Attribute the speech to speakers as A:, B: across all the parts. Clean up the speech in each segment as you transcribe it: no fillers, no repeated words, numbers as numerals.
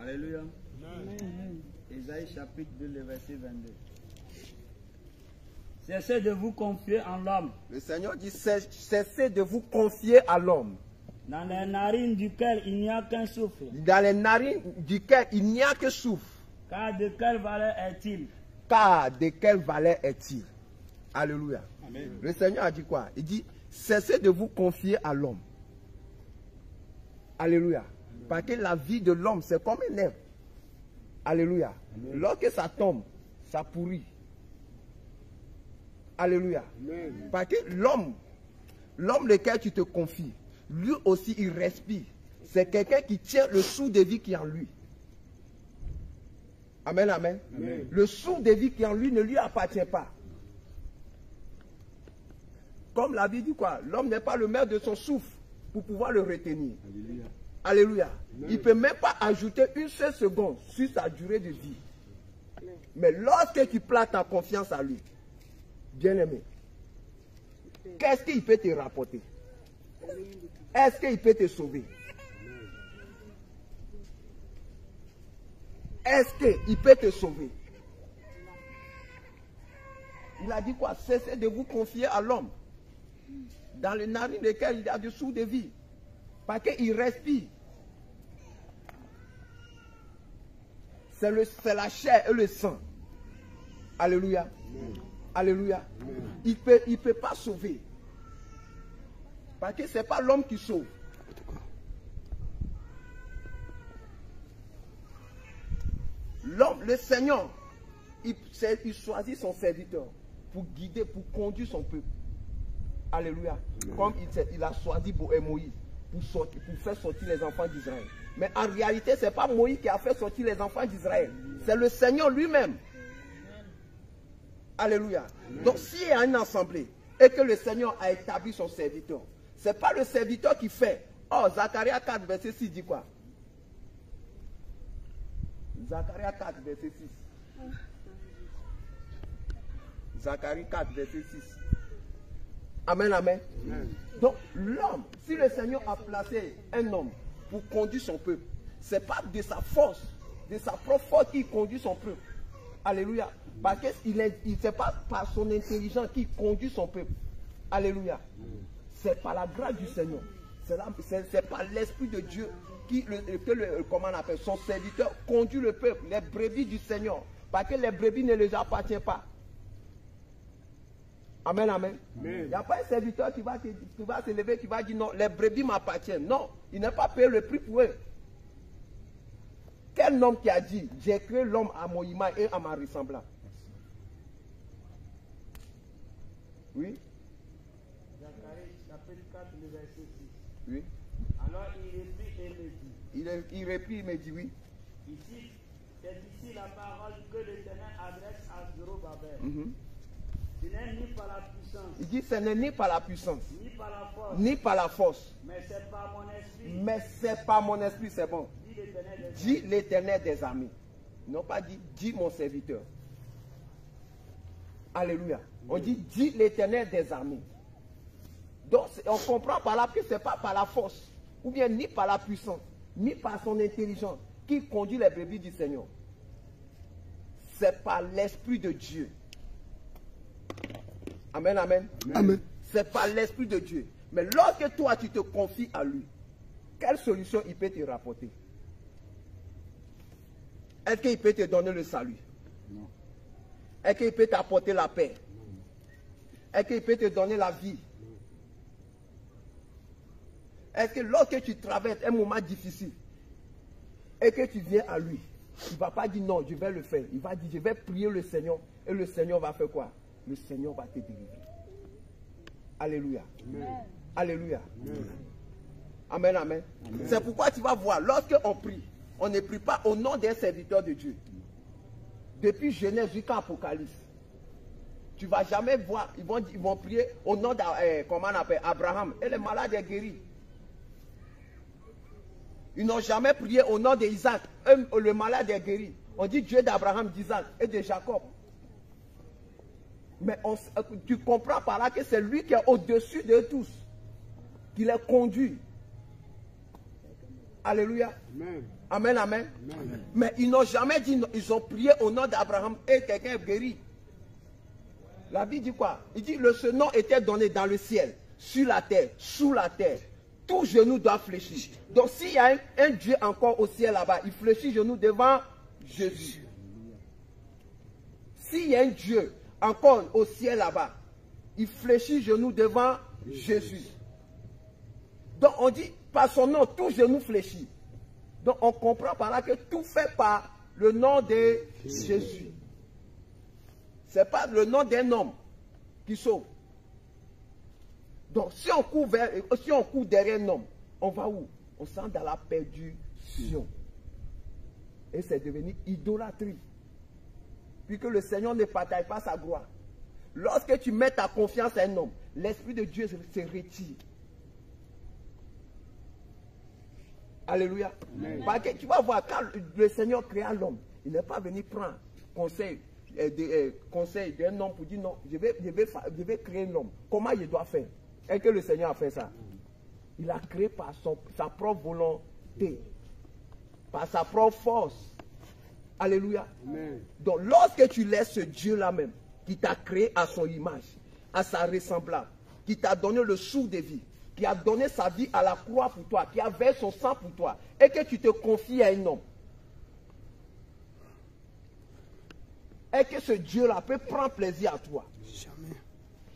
A: Alléluia. Isaïe chapitre 2, le verset 22. Cessez de vous confier en l'homme.
B: Le Seigneur dit, cessez de vous confier à l'homme.
A: Dans les narines duquel il n'y a qu'un souffle.
B: Dans les narines duquel il n'y a que souffle.
A: Car de quelle valeur est-il?
B: Car de quelle valeur est-il? Alléluia.
A: Amen.
B: Le Seigneur a dit quoi? Il dit, cessez de vous confier à l'homme. Alléluia. Parce que la vie de l'homme, c'est comme un herbe. Alléluia. Amen. Lorsque ça tombe, ça pourrit. Alléluia. Amen. Parce que l'homme lequel tu te confies, lui aussi il respire. C'est quelqu'un qui tient le souffle de vie qui est en lui. Amen, amen. Amen. Le souffle de vie qui est en lui ne lui appartient pas. Comme la Bible dit quoi? L'homme n'est pas le maître de son souffle pour pouvoir le retenir. Alléluia. Alléluia. Amen. Il ne peut même pas ajouter une seule seconde sur sa durée de vie. Amen. Mais lorsque tu places ta confiance à lui, bien-aimé, qu'est-ce qu'il peut te rapporter? Est-ce qu'il peut te sauver? Est-ce qu'il peut te sauver? Il a dit quoi? Cessez de vous confier à l'homme, dans les narines desquelles il y a du souffle de vie, parce qu'il respire. C'est la chair et le sang. Alléluia. Amen. Alléluia. Amen. Il peut pas sauver. Parce que ce n'est pas l'homme qui sauve. L'homme, le Seigneur, il choisit son serviteur pour guider, pour conduire son peuple. Alléluia. Amen. Comme il a choisi Moïse pour faire sortir les enfants d'Israël. Mais en réalité, ce n'est pas Moïse qui a fait sortir les enfants d'Israël. C'est le Seigneur lui-même. Alléluia. Amen. Donc s'il y a une assemblée et que le Seigneur a établi son serviteur, ce n'est pas le serviteur qui fait. Oh, Zacharie 4, verset 6 dit quoi? Zacharie 4, verset 6. Zacharie 4, verset 6. Amen, amen. Amen. Donc l'homme, si le Seigneur a placé un homme pour conduire son peuple, ce n'est pas de sa force, de sa propre force qu'il conduit son peuple. Alléluia. Parce que ce n'est pas par son intelligence qu'il conduit son peuple. Alléluia. C'est par la grâce du Seigneur. C'est par l'Esprit de Dieu comment on appelle, son serviteur conduit le peuple, les brebis du Seigneur. Parce que les brebis ne les appartiennent pas. Amen, amen. Il n'y a pas un serviteur qui va se lever, qui va dire non, les brebis m'appartiennent. Non, il n'a pas payé le prix pour eux. Quel homme qui a dit, j'ai créé l'homme à mon image et à ma ressemblance? Oui.
A: Zacharie chapitre 4, le verset 6.
B: Oui.
A: Alors il reprit et me dit.
B: Il reprit et me dit oui.
A: Ici, c'est ici la parole que l'Éternel adresse à Zorobabel. Ce n'est ni par la puissance.
B: Il dit ce n'est ni par la puissance.
A: Ni par la force.
B: Ni par la force.
A: Mais c'est par mon esprit.
B: Mais c'est par mon esprit, c'est bon. Dis l'Éternel des armées. Non pas dis mon serviteur. Alléluia. On dit l'Éternel des armées. Donc on comprend par là que ce n'est pas par la force, ou bien ni par la puissance, ni par son intelligence qui conduit les brebis du Seigneur. C'est par l'Esprit de Dieu. Amen, amen. Amen. C'est par l'Esprit de Dieu. Mais lorsque toi tu te confies à lui, quelle solution il peut te rapporter? Est-ce qu'il peut te donner le salut? Non. Est-ce qu'il peut t'apporter la paix? Non. Est-ce qu'il peut te donner la vie? Non. Est-ce que lorsque tu traverses un moment difficile et que tu viens à lui, il ne va pas dire non, je vais le faire. Il va dire, je vais prier le Seigneur et le Seigneur va faire quoi? Le Seigneur va te délivrer. Alléluia. Amen. Alléluia. Amen. Amen, amen. Amen. C'est pourquoi tu vas voir, lorsque on prie, on ne prie pas au nom d'un serviteur de Dieu. Depuis Genèse jusqu'à Apocalypse, tu ne vas jamais voir, ils vont prier au nom d'Abraham et le malade est guéri. Ils n'ont jamais prié au nom d'Isaac, le malade est guéri. On dit Dieu d'Abraham, d'Isaac et de Jacob. Mais tu comprends par là que c'est lui qui est au-dessus de tous, qui les conduit. Alléluia.
C: Amen.
B: Amen, amen.
C: Amen.
B: Mais ils n'ont jamais dit, non. Ils ont prié au nom d'Abraham et quelqu'un est guéri. La Bible dit quoi? Il dit, ce nom était donné dans le ciel, sur la terre, sous la terre. Tout genou doit fléchir. Donc s'il y a un Dieu encore au ciel là-bas, il fléchit genou devant Jésus. S'il y a un Dieu encore au ciel là-bas, il fléchit genou devant Jésus. Donc on dit, par son nom, tout genou fléchit. Donc on comprend par là que tout fait par le nom de Jésus. Ce n'est pas le nom d'un homme qui sauve. Donc si on court derrière un homme, on va où? On s'en dans la perdition. Et c'est devenu idolâtrie. Puisque le Seigneur ne partage pas sa gloire. Lorsque tu mets ta confiance à un homme, l'Esprit de Dieu se retire. Alléluia. Parce que tu vas voir, quand le Seigneur créa l'homme, il n'est pas venu prendre conseil d'un homme pour dire non, je vais créer un homme. Comment il doit faire? Est-ce que le Seigneur a fait ça? Il a créé par sa propre volonté, par sa propre force. Alléluia.
C: Amen.
B: Donc lorsque tu laisses ce Dieu-là même, qui t'a créé à son image, à sa ressemblance, qui t'a donné le souffle de vie, qui a donné sa vie à la croix pour toi, qui a versé son sang pour toi, et que tu te confies à un homme, et que ce Dieu-là peut prendre plaisir à toi.
C: Jamais.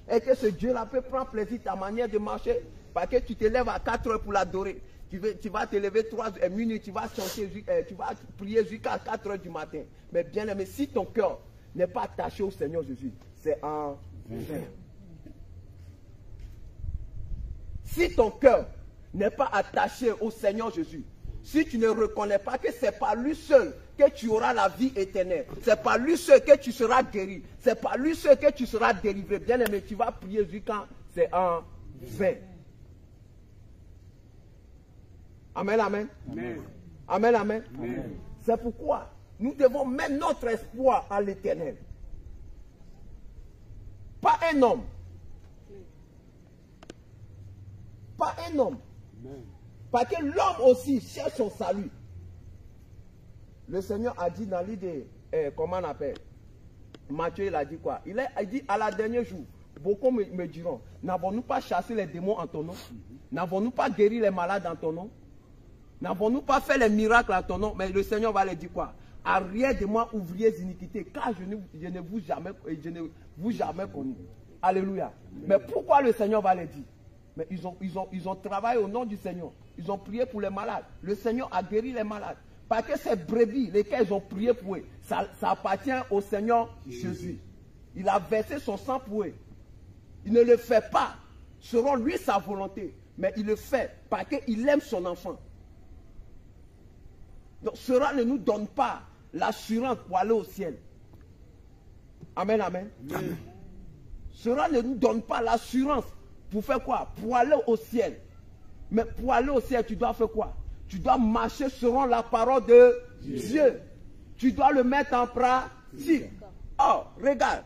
B: Et que ce Dieu-là peut prendre plaisir à ta manière de marcher, parce que tu te lèves à 4 heures pour l'adorer. Tu vas te lever 3 minutes, tu vas chanter, tu vas prier jusqu'à 4 heures du matin. Mais bien aimé, si ton cœur n'est pas attaché au Seigneur Jésus, c'est en vain. Si ton cœur n'est pas attaché au Seigneur Jésus, si tu ne reconnais pas que c'est par lui seul que tu auras la vie éternelle, c'est par lui seul que tu seras guéri, c'est par lui seul que tu seras délivré, bien aimé, tu vas prier jusqu'à c'est en vain. Amen, amen.
C: Amen.
B: Amen, amen.
C: Amen.
B: C'est pourquoi nous devons mettre notre espoir en l'Éternel. Pas un homme. Pas un homme.
C: Amen.
B: Parce que l'homme aussi cherche son salut. Le Seigneur a dit dans l'idée, comment on appelle? Matthieu, il a dit quoi? Il a dit à la dernière jour, beaucoup me diront, n'avons-nous pas chassé les démons en ton nom? N'avons-nous pas guéri les malades en ton nom? N'avons-nous pas fait les miracles en ton nom? Mais le Seigneur va leur dire quoi? Arrière de moi, ouvriers d'iniquité, car je ne vous jamais connu. Alléluia. Mais pourquoi le Seigneur va leur dire? Mais ils ont travaillé au nom du Seigneur. Ils ont prié pour les malades. Le Seigneur a guéri les malades. Parce que ces brebis, lesquelles ils ont prié pour eux, ça appartient au Seigneur Jésus. Il a versé son sang pour eux. Il ne le fait pas selon lui sa volonté, mais il le fait parce qu'il aime son enfant. Donc cela ne nous donne pas l'assurance pour aller au ciel. Amen, amen.
C: Amen.
B: Cela ne nous donne pas l'assurance pour faire quoi? Pour aller au ciel. Mais pour aller au ciel, tu dois faire quoi? Tu dois marcher selon la parole de Dieu. Tu dois le mettre en pratique. Oh, regarde.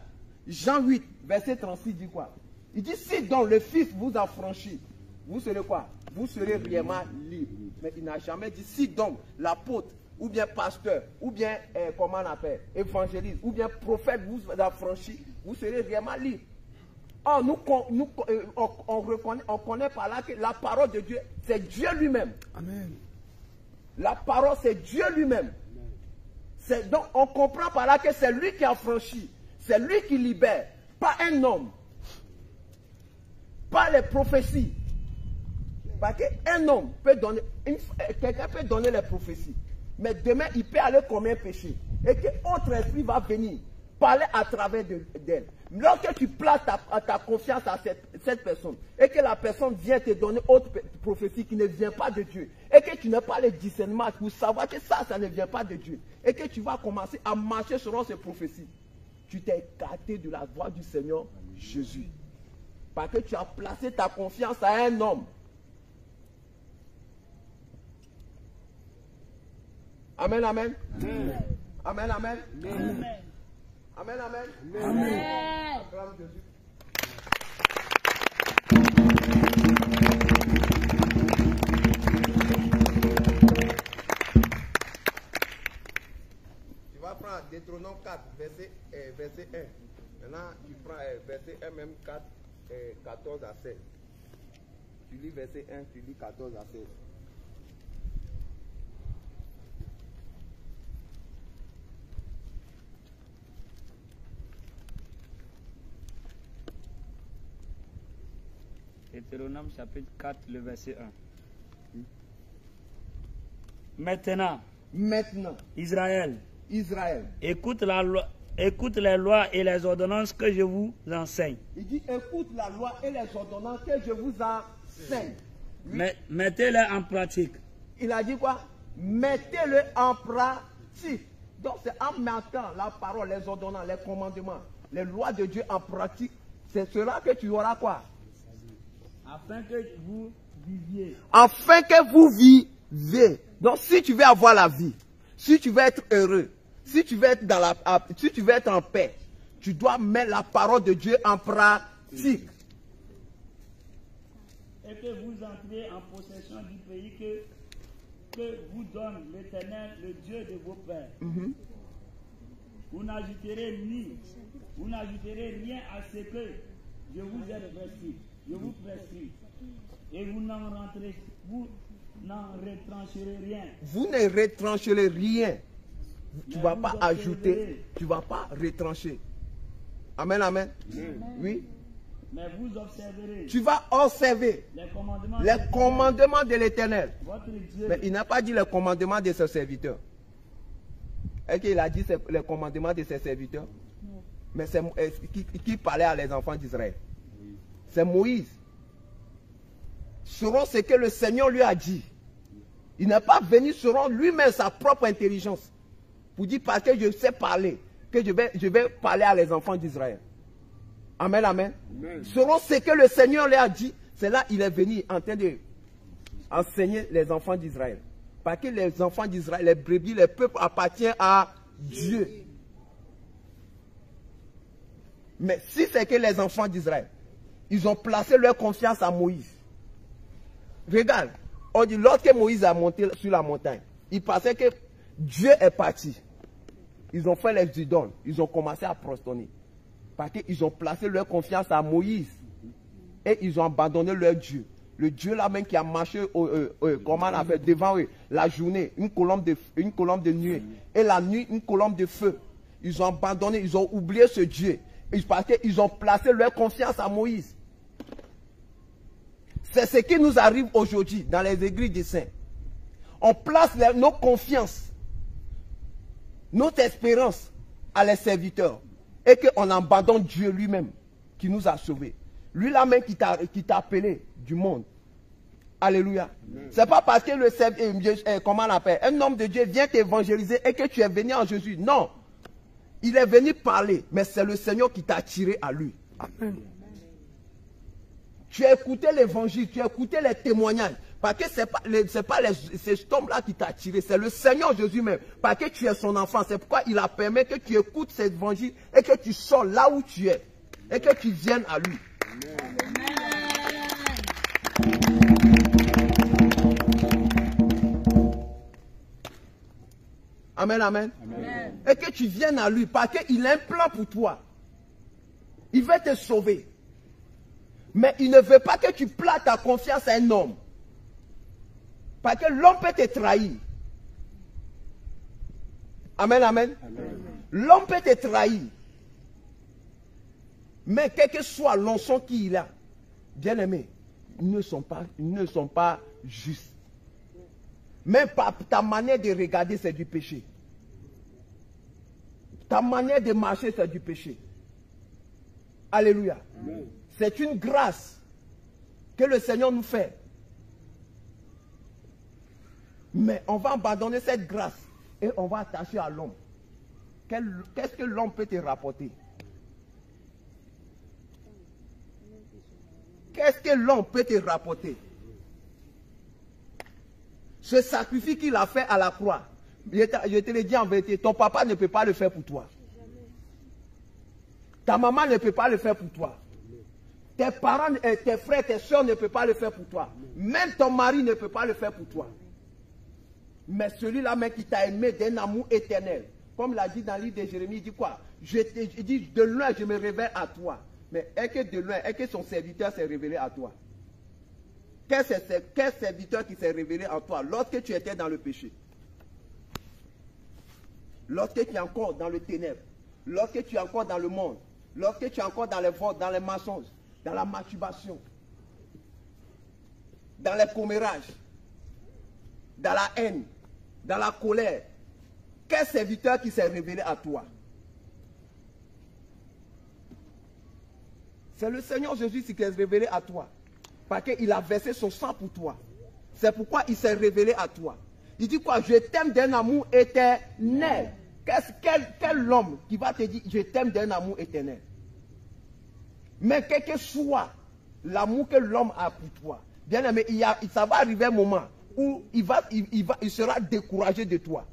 B: Jean 8, verset 36 dit quoi? Il dit, si donc le Fils vous a franchi, vous serez quoi? Vous serez réellement libre. Mais il n'a jamais dit, si donc l'apôtre, ou bien pasteur, ou bien, comment on appelle, évangéliste, ou bien prophète vous a franchi, vous serez réellement libre. Or, on connaît par là que la parole de Dieu, c'est Dieu lui-même.
C: Amen.
B: La parole, c'est Dieu lui-même. Donc, on comprend par là que c'est lui qui a franchi. C'est lui qui libère. Pas un homme. Pas les prophéties. Parce qu'un homme peut donner, quelqu'un peut donner les prophéties. Mais demain, il peut aller commettre un péché. Et qu'autre esprit va venir parler à travers d'elle. Lorsque tu places ta confiance à cette personne, et que la personne vient te donner autre prophétie qui ne vient pas de Dieu, et que tu n'as pas le discernement pour savoir que ça ne vient pas de Dieu, et que tu vas commencer à marcher selon ces prophéties, tu t'es écarté de la voie du Seigneur Jésus. Parce que tu as placé ta confiance à un homme. Amen, amen.
C: Amen.
B: Amen, amen.
C: Amen.
B: Amen, amen.
C: Amen.
B: Acclame Jésus. Deutéronome 4, verset 1. Maintenant, tu prends verset 1, même 4, 14 à 16. Tu lis verset 1, tu lis 14 à 16.
A: Deutéronome chapitre 4, le verset 1. Maintenant, Israël, écoute les lois et les ordonnances que je vous enseigne.
B: Il dit, écoute la loi et les ordonnances que je vous enseigne.
A: Mettez-les en pratique.
B: Il a dit quoi? Mettez-le en pratique. Donc c'est en mettant la parole, les ordonnances, les commandements, les lois de Dieu en pratique, c'est cela que tu auras quoi?
A: Afin que vous viviez.
B: Afin que vous viviez. Donc si tu veux avoir la vie, si tu veux être heureux, si tu veux être si tu veux être en paix, tu dois mettre la parole de Dieu en pratique.
A: Et que vous entriez en possession du pays que vous donne l'Éternel, le Dieu de vos pères. Vous n'ajouterez rien à ce que je vous ai prescrit. Je vous prescris. Et vous n'en retrancherez rien.
B: Vous ne retrancherez rien. Tu ne vas pas ajouter, tu ne vas pas retrancher. Amen, amen. Oui.
A: Mais vous observerez.
B: Tu vas observer les commandements de l'Éternel. Mais il n'a pas dit les commandements de ses serviteurs. Est-ce qu'il a dit les commandements de ses serviteurs? Mais c'est qui parlait à les enfants d'Israël? C'est Moïse. Selon ce que le Seigneur lui a dit. Il n'est pas venu selon lui-même sa propre intelligence. Pour dire parce que je sais parler, que je vais parler à les enfants d'Israël. Amen, amen. Selon ce que le Seigneur lui a dit, c'est là qu'il est venu en train d'enseigner les enfants d'Israël. Parce que les enfants d'Israël, les brebis, les peuples appartiennent à Dieu. Mais si c'est que les enfants d'Israël, ils ont placé leur confiance à Moïse. Regarde, on dit lorsque Moïse a monté sur la montagne, il pensait que Dieu est parti. Ils ont fait les idoles, ils ont commencé à prosterner. Parce qu'ils ont placé leur confiance à Moïse. Et ils ont abandonné leur Dieu. Le Dieu là même qui a marché comment on a fait, devant eux, la journée, une colombe de nuée. Et la nuit, une colombe de feu. Ils ont abandonné, ils ont oublié ce Dieu. Parce qu'ils ont placé leur confiance à Moïse. C'est ce qui nous arrive aujourd'hui dans les églises des saints. On place nos confiances, notre espérance à les serviteurs. Et qu'on abandonne Dieu lui-même qui nous a sauvés. Lui là même qui t'a appelé du monde. Alléluia. C'est pas parce que comment on appelle, un homme de Dieu vient t'évangéliser et que tu es venu en Jésus. Non. Il est venu parler, mais c'est le Seigneur qui t'a attiré à lui. Amen. Tu as écouté l'évangile, tu as écouté les témoignages. Parce que ce n'est pas ces hommes-là qui t'a attiré, c'est le Seigneur Jésus même. Parce que tu es son enfant, c'est pourquoi il a permis que tu écoutes cet évangile et que tu sors là où tu es. Et que tu viennes à lui. Amen, amen. Amen. Et que tu viennes à lui parce qu'il a un plan pour toi. Il veut te sauver. Mais il ne veut pas que tu places ta confiance à un homme. Parce que l'homme peut te trahir. Amen, amen. L'homme peut te trahir. Mais quel que soit l'onction qu'il a, bien aimé, ils ne sont pas justes. Même par ta manière de regarder, c'est du péché. Ta manière de marcher, c'est du péché. Alléluia. C'est une grâce que le Seigneur nous fait. Mais on va abandonner cette grâce et on va attacher à l'homme. Qu'est-ce que l'homme peut te rapporter? Qu'est-ce que l'homme peut te rapporter? Ce sacrifice qu'il a fait à la croix, je te le dis en vérité, ton papa ne peut pas le faire pour toi. Ta maman ne peut pas le faire pour toi. Tes parents, tes frères, tes soeurs ne peuvent pas le faire pour toi. Même ton mari ne peut pas le faire pour toi. Mais celui-là même qui t'a aimé d'un amour éternel, Comme l'a dit dans le livre de Jérémie, il dit quoi? Il dit, de loin, je me révèle à toi. Mais est-ce que de loin, est-ce que son serviteur s'est révélé à toi? Quel serviteur qui s'est révélé à toi lorsque tu étais dans le péché? Lorsque tu es encore dans le ténèbre, lorsque tu es encore dans le monde, lorsque tu es encore dans les vols, dans les mensonges, dans la masturbation, dans les commérages, dans la haine, dans la colère, quel serviteur qui s'est révélé à toi? C'est le Seigneur Jésus qui s'est révélé à toi. Parce qu'il a versé son sang pour toi. C'est pourquoi il s'est révélé à toi. Il dit quoi? Je t'aime d'un amour éternel. Quel homme qui va te dire je t'aime d'un amour éternel? Mais quel que soit l'amour que l'homme a pour toi, bien aimé, ça va arriver un moment où il sera découragé de toi.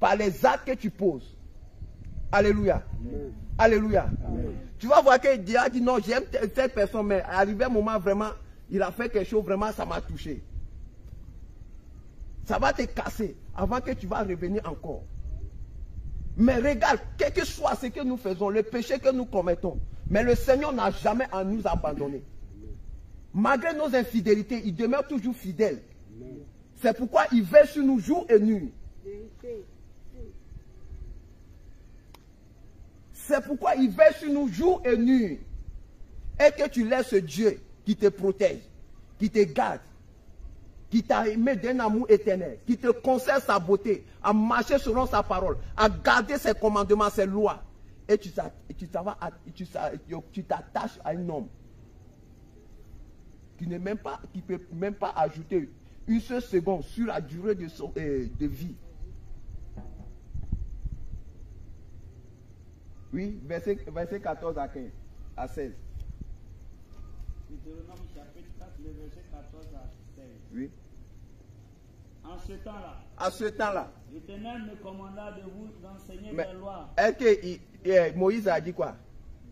B: Par les actes que tu poses. Alléluia. Amen. Alléluia. Amen. Tu vas voir que Dieu a dit non, j'aime cette personne, mais arrivé un moment vraiment, il a fait quelque chose, vraiment, ça m'a touché. Ça va te casser avant que tu vas revenir encore. Mais regarde, quel que soit ce que nous faisons, le péché que nous commettons, mais le Seigneur n'a jamais à nous abandonner. Malgré nos infidélités, il demeure toujours fidèle. C'est pourquoi il veille sur nous jour et nuit. C'est pourquoi il veille sur nous jour et nuit. Et que tu laisses Dieu qui te protège, qui te garde, qui t'a aimé d'un amour éternel, qui te concerne sa beauté, à marcher selon sa parole, à garder ses commandements, ses lois. Et tu t'attaches à un homme qui ne peut même pas ajouter une seule seconde sur la durée de vie. Oui, verset 14 à 15, à 16.
A: Deutéronome chapitre 4, le verset 14 à 16.
B: Oui.
A: En ce temps-là.
B: À ce temps-là.
A: L'Éternel me commanda de vous enseigner mes lois.
B: Est-ce que Moïse a dit quoi?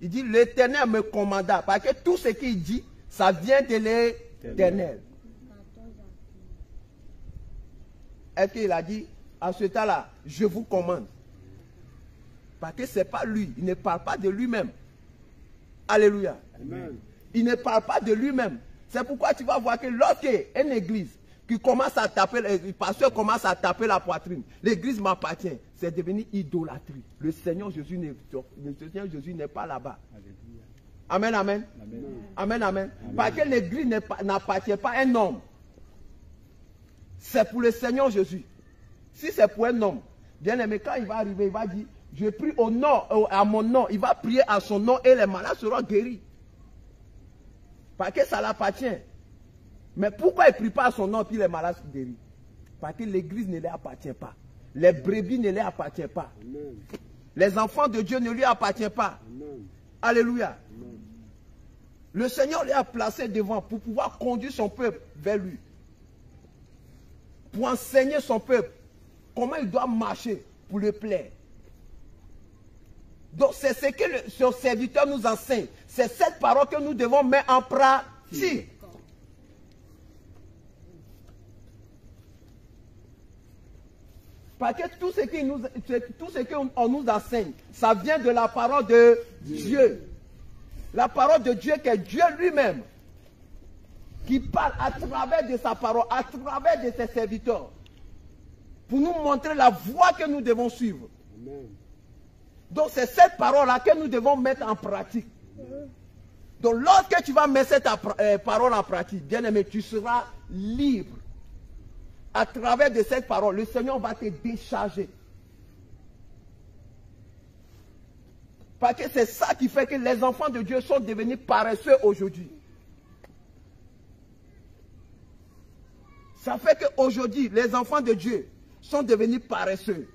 B: Il dit l'Éternel me commanda. Parce que tout ce qu'il dit, ça vient de l'Éternel. Est-ce qu'il a dit à ce temps-là, je vous commande? Parce que ce n'est pas lui. Il ne parle pas de lui-même. Alléluia. Amen. Il ne parle pas de lui-même. C'est pourquoi tu vas voir que lorsqu'une église qui commence à taper, le pasteur commence à taper la poitrine, l'église m'appartient, c'est devenu idolâtrie. Le Seigneur Jésus n'est pas là-bas. Amen, amen. Amen, amen. Amen. Parce que l'église n'appartient pas à un homme. C'est pour le Seigneur Jésus. Si c'est pour un homme, bien aimé, quand il va arriver, il va dire, je prie au nom, à mon nom, il va prier à son nom et les malades seront guéris. Parce que ça l'appartient. Mais pourquoi il ne prie pas à son nom et les malades sont guéris? Parce que l'église ne lui appartient pas. Les brebis ne lui appartiennent pas. Amen. Les enfants de Dieu ne lui appartiennent pas. Amen. Alléluia. Amen. Le Seigneur lui a placé devant pour pouvoir conduire son peuple vers lui. Pour enseigner son peuple comment il doit marcher pour le plaire. Donc c'est ce que son serviteur nous enseigne. C'est cette parole que nous devons mettre en pratique. Parce que tout ce qu'on nous enseigne, ça vient de la parole de Dieu. La parole de Dieu qui est Dieu lui-même. Qui parle à travers de sa parole, à travers de ses serviteurs. Pour nous montrer la voie que nous devons suivre. Amen. Donc c'est cette parole-là que nous devons mettre en pratique. Donc lorsque tu vas mettre cette parole en pratique, bien aimé, tu seras libre. À travers de cette parole, le Seigneur va te décharger. Parce que c'est ça qui fait que les enfants de Dieu sont devenus paresseux aujourd'hui. Ça fait qu'aujourd'hui, les enfants de Dieu sont devenus paresseux.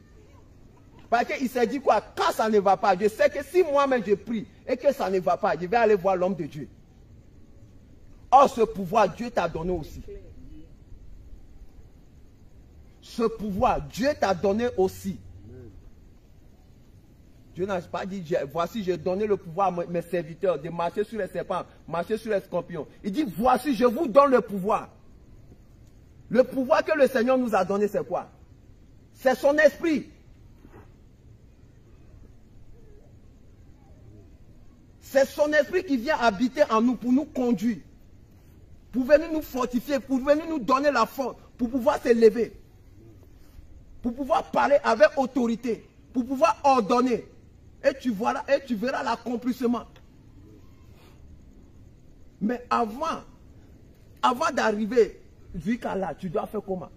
B: Parce qu'il s'est dit quoi? Quand ça ne va pas, je sais que si moi-même je prie et que ça ne va pas, je vais aller voir l'homme de Dieu. Or, ce pouvoir, Dieu t'a donné aussi. Ce pouvoir, Dieu t'a donné aussi. Dieu n'a pas dit, voici, j'ai donné le pouvoir à mes serviteurs de marcher sur les serpents, marcher sur les scorpions. Il dit, voici, je vous donne le pouvoir. Le pouvoir que le Seigneur nous a donné, c'est quoi? C'est son esprit. C'est son esprit qui vient habiter en nous pour nous conduire, pour venir nous fortifier, pour venir nous donner la force, pour pouvoir s'élever, pour pouvoir parler avec autorité, pour pouvoir ordonner. Et tu verras l'accomplissement. Mais avant d'arriver jusqu'à là, tu dois faire comment?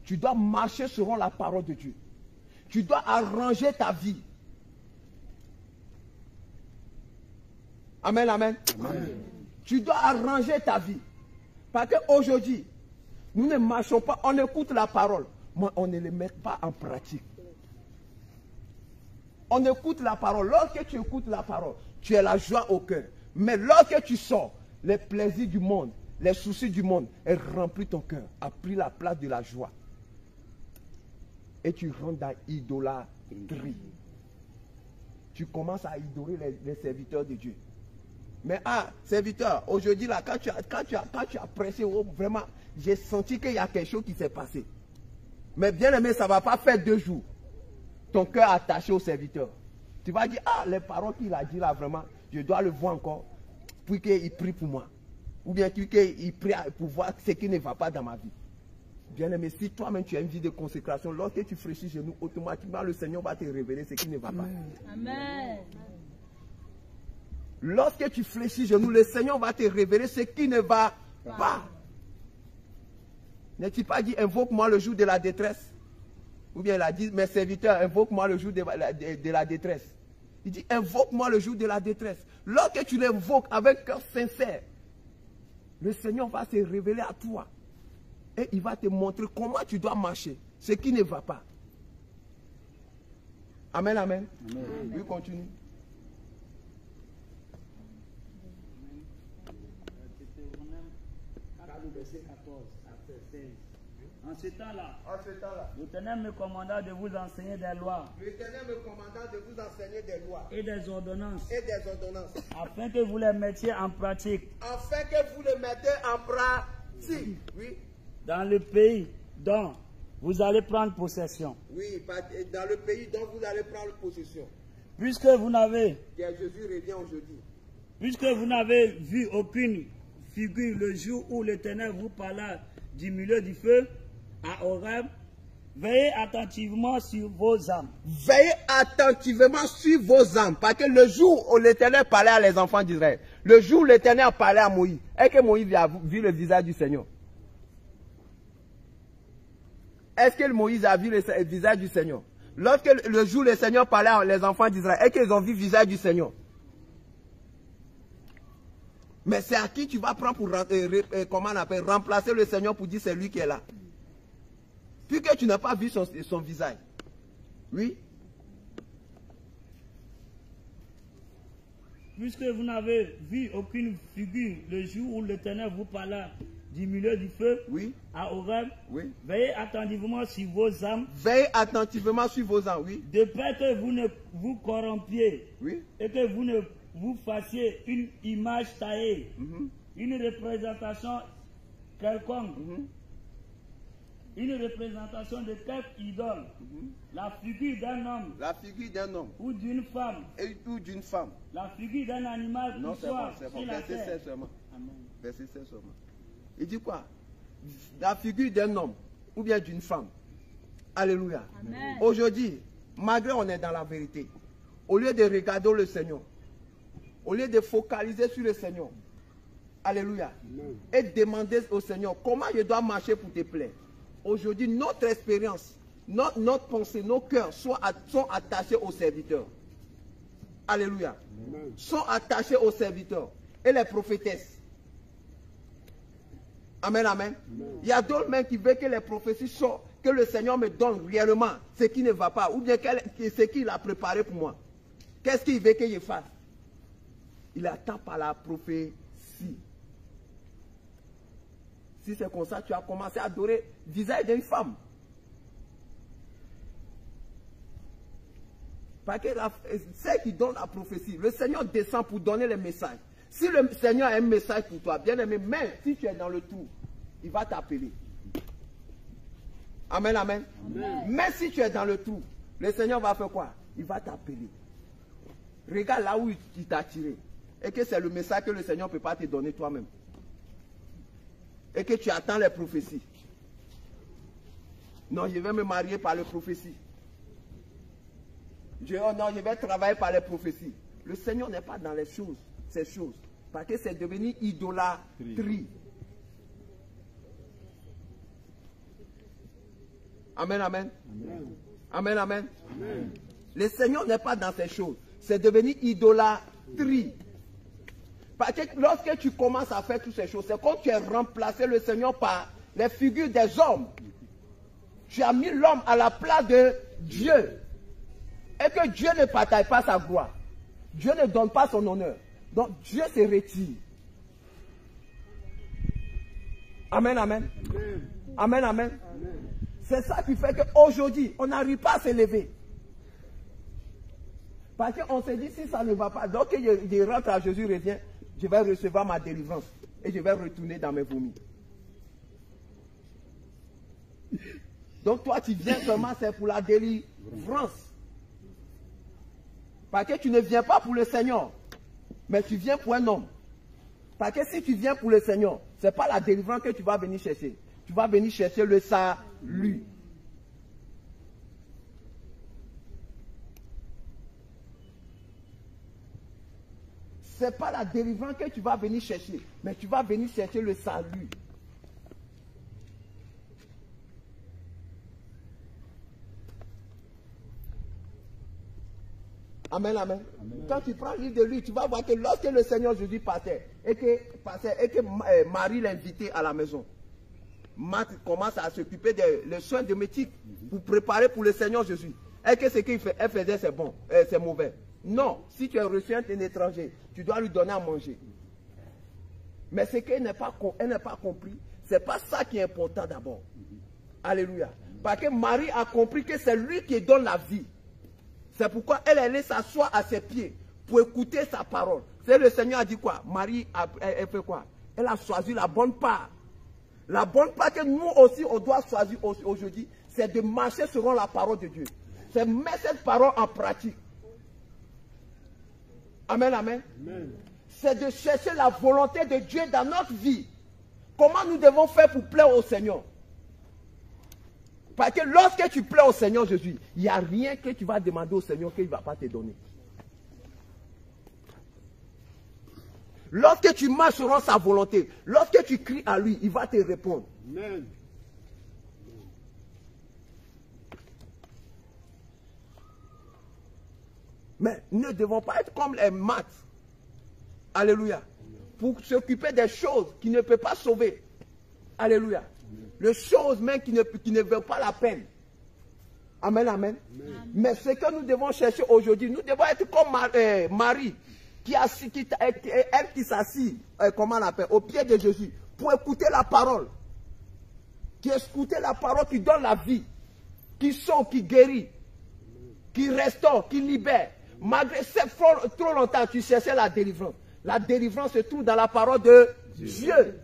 B: Tu dois marcher selon la parole de Dieu. Tu dois arranger ta vie. Amen, amen. Amen. Tu dois arranger ta vie. Parce qu'aujourd'hui, nous ne marchons pas, on écoute la parole, mais on ne les met pas en pratique. On écoute la parole. Lorsque tu écoutes la parole, tu as la joie au cœur. Mais lorsque tu sors, les plaisirs du monde, les soucis du monde, elles remplissent ton cœur, a pris la place de la joie. Et tu rentres dans l'idolâtrie. Tu commences à idoler les serviteurs de Dieu. Mais serviteur, aujourd'hui là, quand tu as pressé, oh, vraiment, j'ai senti qu'il y a quelque chose qui s'est passé. Mais bien aimé, ça ne va pas faire 2 jours. Ton cœur attaché au serviteur. Tu vas dire, les paroles qu'il a dit là, vraiment, je dois le voir encore, puis qu'il prie pour moi. Ou bien qu'il prie pour voir ce qui ne va pas dans ma vie. Bien aimé, si toi-même tu as une vie de consécration, lorsque tu fléchis chez nous, automatiquement le Seigneur va te révéler ce qui ne va pas.
C: Amen.
B: Lorsque tu fléchis chez nous, le Seigneur va te révéler ce qui ne va pas. N'est-il pas dit, invoque-moi le jour de la détresse? Ou bien il a dit, mes serviteurs, invoque-moi le jour de la détresse. Il dit, invoque-moi le jour de la détresse. Lorsque tu l'invoques avec cœur sincère, le Seigneur va se révéler à toi. Et il va te montrer comment tu dois marcher, ce qui ne va pas. Amen, amen. Amen. Oui, continue.
A: Verset 14 à 16. En ce temps-là, l'Éternel me commanda de vous enseigner des lois.
B: L'Éternel me commanda de vous enseigner des lois.
A: Et des ordonnances.
B: Afin
A: que vous les mettiez en pratique.
B: Afin que vous les mettiez en pratique. Oui.
A: Dans le pays dont vous allez prendre possession.
B: Oui, dans le pays dont vous allez prendre possession.
A: Puisque vous n'avez.
B: Jésus revient aujourd'hui.
A: Puisque vous n'avez vu aucune figure le jour où l'Éternel vous parla du milieu du feu à Horeb, veillez attentivement sur vos âmes.
B: Veillez attentivement sur vos âmes. Parce que le jour où l'Éternel parlait à les enfants d'Israël, le jour où l'Éternel parlait à Moïse, est-ce que Moïse a vu le visage du Seigneur? Est-ce que Moïse a vu le visage du Seigneur? Lorsque le jour où le Seigneur parlait à les enfants d'Israël, est-ce qu'ils ont vu le visage du Seigneur? Mais c'est à qui tu vas prendre pour remplacer le Seigneur pour dire c'est lui qui est là. Puisque tu n'as pas vu son visage. Oui.
A: Puisque vous n'avez vu aucune figure le jour où l'Éternel vous parla du milieu du feu,
B: oui,
A: à Horeb,
B: oui,
A: veillez attentivement sur vos âmes.
B: Veillez attentivement sur vos âmes, oui.
A: De peur que vous ne vous corrompiez,
B: oui,
A: et que vous ne vous fassiez une image taillée, une représentation quelconque, une représentation de quelque idole, la figure d'un homme, ou d'une femme, la figure d'un animal,
B: non, c'est bon, c'est bon.
A: Verset
B: 16 seulement. Verset 16 seulement. Il dit quoi? La figure d'un homme ou bien d'une femme. Alléluia. Aujourd'hui, malgré on est dans la vérité, au lieu de regarder le Seigneur, au lieu de focaliser sur le Seigneur, alléluia, et demander au Seigneur comment je dois marcher pour te plaire. Aujourd'hui, notre expérience, notre pensée, nos cœurs sont attachés aux serviteurs. Alléluia. Sont attachés aux serviteurs. Et les prophétesses. Amen, amen. Il y a d'autres même qui veulent que les prophéties soient, que le Seigneur me donne réellement ce qui ne va pas, ou bien ce qu'il a préparé pour moi. Qu'est-ce qu'il veut que je fasse? Il attend par la prophétie. Si c'est comme ça, tu as commencé à adorer le visage d'une femme. Parce que c'est qui donne la prophétie. Le Seigneur descend pour donner les messages. Si le Seigneur a un message pour toi, bien aimé, même si tu es dans le trou, il va t'appeler. Amen, amen. Même si tu es dans le trou, le Seigneur va faire quoi? Il va t'appeler. Regarde là où il t'a tiré. et que c'est le message que le Seigneur ne peut pas te donner toi-même. Et que tu attends les prophéties. Non, je vais me marier par les prophéties. Non, je vais travailler par les prophéties. Le Seigneur n'est pas dans les choses, ces choses. Parce que c'est devenu idolâtrie. Amen, amen. Amen, amen. Amen. Le Seigneur n'est pas dans ces choses. C'est devenu idolâtrie. Parce que lorsque tu commences à faire toutes ces choses, c'est comme tu as remplacé le Seigneur par les figures des hommes. Tu as mis l'homme à la place de Dieu. Et que Dieu ne partage pas sa gloire. Dieu ne donne pas son honneur. Donc Dieu se retire. Amen, amen. Amen, amen. C'est ça qui fait qu'aujourd'hui, on n'arrive pas à se lever. Parce qu'on se dit, si ça ne va pas, donc je rentre à Jésus, revient, je vais recevoir ma délivrance. Et je vais retourner dans mes vomis. Donc toi, tu viens seulement, c'est pour la délivrance. Parce que tu ne viens pas pour le Seigneur, mais tu viens pour un homme. Parce que si tu viens pour le Seigneur, ce n'est pas la délivrance que tu vas venir chercher. Tu vas venir chercher le salut. Ce n'est pas la délivrance que tu vas venir chercher, mais tu vas venir chercher le salut. Amen, amen. Quand tu prends le livre de lui, tu vas voir que lorsque le Seigneur Jésus partait, et que Marie l'invitait à la maison, Marthe commence à s'occuper des soins domestiques pour préparer pour le Seigneur Jésus. Et que ce qu'elle faisait, c'est bon, c'est mauvais. Non, si tu as reçu un étranger, tu dois lui donner à manger. Mais ce qu'elle n'a pas compris, ce n'est pas ça qui est important d'abord. Alléluia. Parce que Marie a compris que c'est lui qui donne la vie. C'est pourquoi elle est allée s'asseoir à ses pieds pour écouter sa parole. C'est le Seigneur a dit quoi? Marie, elle fait quoi? Elle a choisi la bonne part. La bonne part que nous aussi, on doit choisir aujourd'hui, c'est de marcher selon la parole de Dieu. C'est mettre cette parole en pratique. Amen, amen. C'est de chercher la volonté de Dieu dans notre vie. Comment nous devons faire pour plaire au Seigneur? Parce que lorsque tu plais au Seigneur Jésus, il n'y a rien que tu vas demander au Seigneur qu'il ne va pas te donner. Lorsque tu marches selon sa volonté, lorsque tu cries à lui, il va te répondre. Amen. Mais nous ne devons pas être comme les maths. Alléluia. Pour s'occuper des choses qui ne peuvent pas sauver. Alléluia. Les choses même qui ne valent pas la peine. Amen, amen. Mais ce que nous devons chercher aujourd'hui, nous devons être comme Marie, qui s'assit, comment on appelle, au pied de Jésus, pour écouter la parole. Qui écouter la parole qui donne la vie, qui sauve, qui guérit, qui restaure, qui libère. Malgré trop longtemps, tu cherchais la délivrance. La délivrance se trouve dans la parole de Dieu.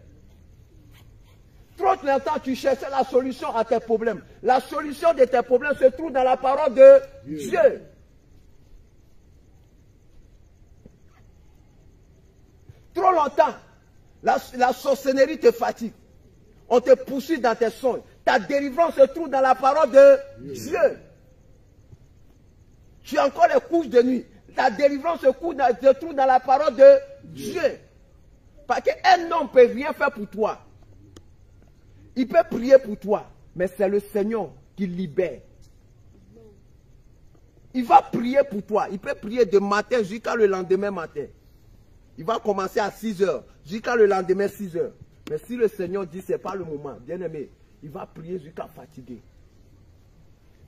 B: Trop longtemps, tu cherchais la solution à tes problèmes. La solution de tes problèmes se trouve dans la parole de Dieu. Trop longtemps, la sorcellerie te fatigue. On te poursuit dans tes songes. Ta délivrance se trouve dans la parole de Dieu. Tu as encore les couches de nuit. Ta délivrance se trouve dans la parole de Dieu. Parce qu'un homme ne peut rien faire pour toi. Il peut prier pour toi, mais c'est le Seigneur qui libère. Il va prier pour toi. Il peut prier de matin jusqu'à le lendemain matin. Il va commencer à 6 heures, jusqu'à le lendemain 6 heures. Mais si le Seigneur dit ce n'est pas le moment, bien aimé, il va prier jusqu'à fatiguer.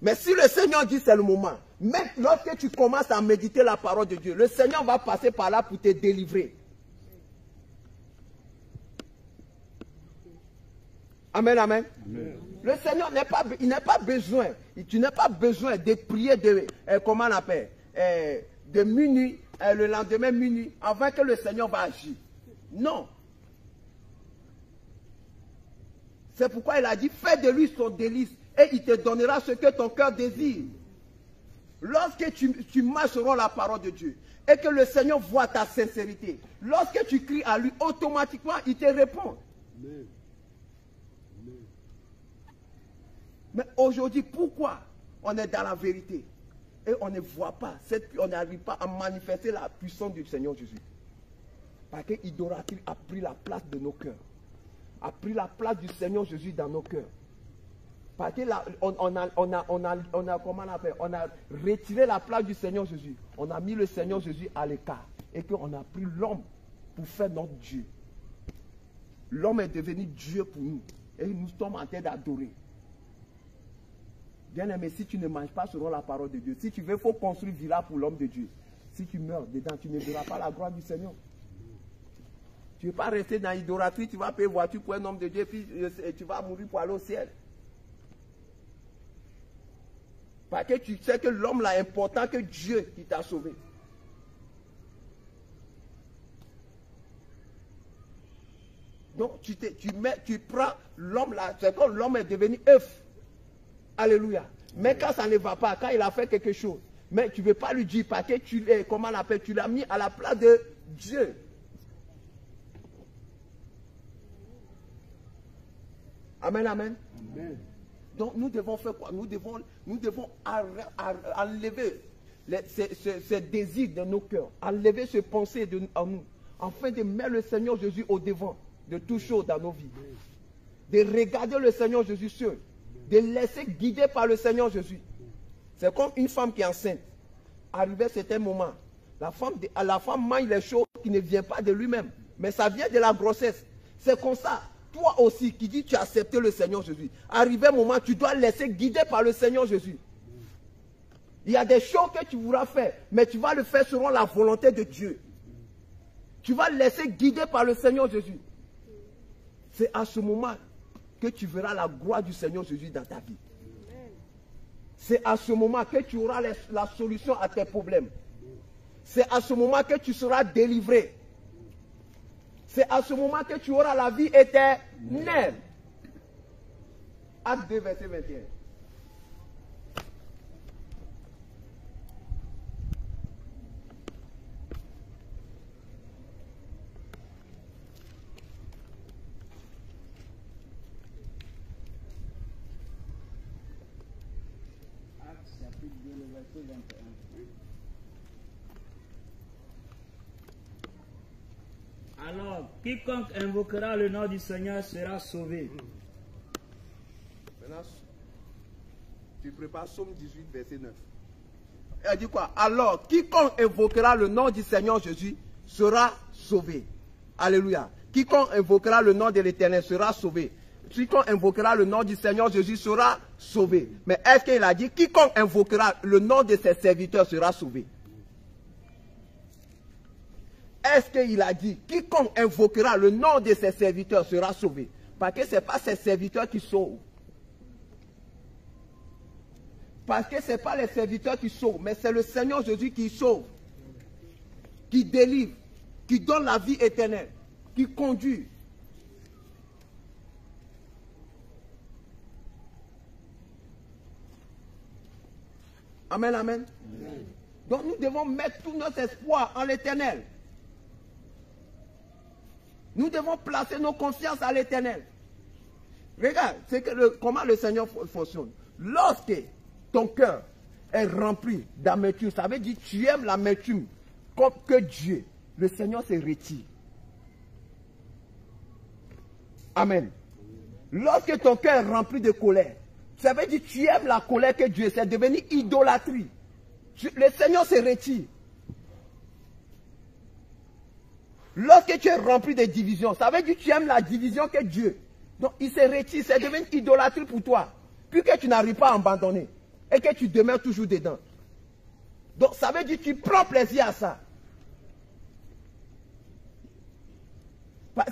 B: Mais si le Seigneur dit c'est le moment, même lorsque tu commences à méditer la parole de Dieu, le Seigneur va passer par là pour te délivrer. Amen, amen. Amen. Le Seigneur il n'a pas besoin, tu n'as pas besoin de prier de, comment on appelle, de minuit, le lendemain minuit, avant que le Seigneur va agir. Non. C'est pourquoi il a dit, fais de lui son délice et il te donnera ce que ton cœur désire. Lorsque tu marches selon la parole de Dieu et que le Seigneur voit ta sincérité, lorsque tu cries à lui, automatiquement, il te répond.
C: Amen. Amen.
B: Mais aujourd'hui, pourquoi on est dans la vérité et on ne voit pas, on n'arrive pas à manifester la puissance du Seigneur Jésus? Parce que l'idolâtrie a pris la place de nos cœurs, a pris la place du Seigneur Jésus dans nos cœurs. Parce que là, on a retiré la place du Seigneur Jésus. On a mis le Seigneur Jésus à l'écart. Et qu'on a pris l'homme pour faire notre Dieu. L'homme est devenu Dieu pour nous. Et nous sommes en train d'adorer. Bien aimé, si tu ne manges pas selon la parole de Dieu, si tu veux, il faut construire une villa pour l'homme de Dieu. Si tu meurs dedans, tu ne verras pas la gloire du Seigneur. Tu ne veux pas rester dans l'idolâtrie, tu vas payer voiture pour un homme de Dieu, puis tu vas mourir pour aller au ciel. Parce que tu sais que l'homme là est important que Dieu qui t'a sauvé. Donc tu prends l'homme là, c'est comme l'homme est devenu œuf. Alléluia. Mais quand ça ne va pas, quand il a fait quelque chose, mais tu ne veux pas lui dire parce que tu l'as mis à la place de Dieu. Amen, amen.
C: Amen.
B: Donc nous devons faire quoi? Nous devons enlever ces désirs de nos cœurs, enlever ces pensées en nous, afin de mettre le Seigneur Jésus au devant de toutes choses dans nos vies. De regarder le Seigneur Jésus seul, de laisser guider par le Seigneur Jésus. C'est comme une femme qui est enceinte. Arrivé à certains moments, la femme mange les choses qui ne viennent pas de lui-même, mais ça vient de la grossesse. C'est comme ça. Toi aussi qui dis tu as accepté le Seigneur Jésus, arrivé un moment, tu dois laisser guider par le Seigneur Jésus. Il y a des choses que tu voudras faire, mais tu vas le faire selon la volonté de Dieu. Tu vas laisser guider par le Seigneur Jésus. C'est à ce moment que tu verras la gloire du Seigneur Jésus dans ta vie. C'est à ce moment que tu auras la solution à tes problèmes. C'est à ce moment que tu seras délivré. C'est à ce moment que tu auras la vie éternelle. Acte 2, verset 21.
A: Acte chapitre 2, le verset 21. Alors, quiconque invoquera le nom du Seigneur sera sauvé.
B: Maintenant, tu prépares Psaume 18, verset 9. Elle dit quoi? Alors, quiconque invoquera le nom du Seigneur Jésus sera sauvé. Alléluia. Quiconque invoquera le nom de l'Éternel sera sauvé. Quiconque invoquera le nom du Seigneur Jésus sera sauvé. Mais est-ce qu'il a dit quiconque invoquera le nom de ses serviteurs sera sauvé? Est-ce qu'il a dit quiconque invoquera le nom de ses serviteurs sera sauvé? Parce que ce n'est pas ses serviteurs qui sauvent. Parce que ce n'est pas les serviteurs qui sauvent, mais c'est le Seigneur Jésus qui sauve, qui délivre, qui donne la vie éternelle, qui conduit. Amen, amen. Amen. Donc nous devons mettre tout notre espoir en l'Éternel. Nous devons placer nos confiances à l'Éternel. Regarde, comment le Seigneur fonctionne. Lorsque ton cœur est rempli d'amertume, ça veut dire que tu aimes l'amertume comme que Dieu, le Seigneur se retire. Amen. Lorsque ton cœur est rempli de colère, ça veut dire que tu aimes la colère que Dieu, c'est devenu idolâtrie. Le Seigneur se retire. Lorsque tu es rempli de division, ça veut dire que tu aimes la division que Dieu. Donc il se retire, c'est devenu idolâtrie pour toi. Puis que tu n'arrives pas à abandonner. Et que tu demeures toujours dedans. Donc ça veut dire que tu prends plaisir à ça.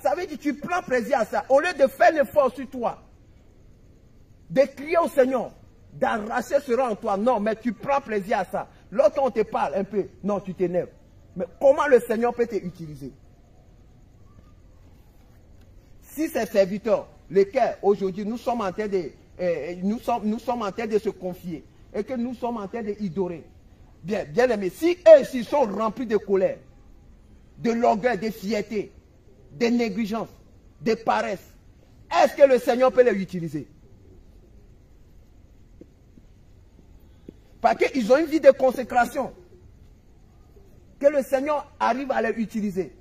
B: Ça veut dire que tu prends plaisir à ça. Au lieu de faire l'effort sur toi, de crier au Seigneur, d'arracher cela en toi. Non, mais tu prends plaisir à ça. Lorsqu'on te parle un peu, non, tu t'énerves. Mais comment le Seigneur peut t'utiliser? Si ces serviteurs, lesquels aujourd'hui nous sommes en train de, nous sommes en train de se confier et que nous sommes en train d'idorer, Bien, bien aimé, si eux s'ils sont remplis de colère, de l'orgueil, de fierté, de négligence, de paresse, est-ce que le Seigneur peut les utiliser? Parce qu'ils ont une vie de consécration. Que le Seigneur arrive à les utiliser.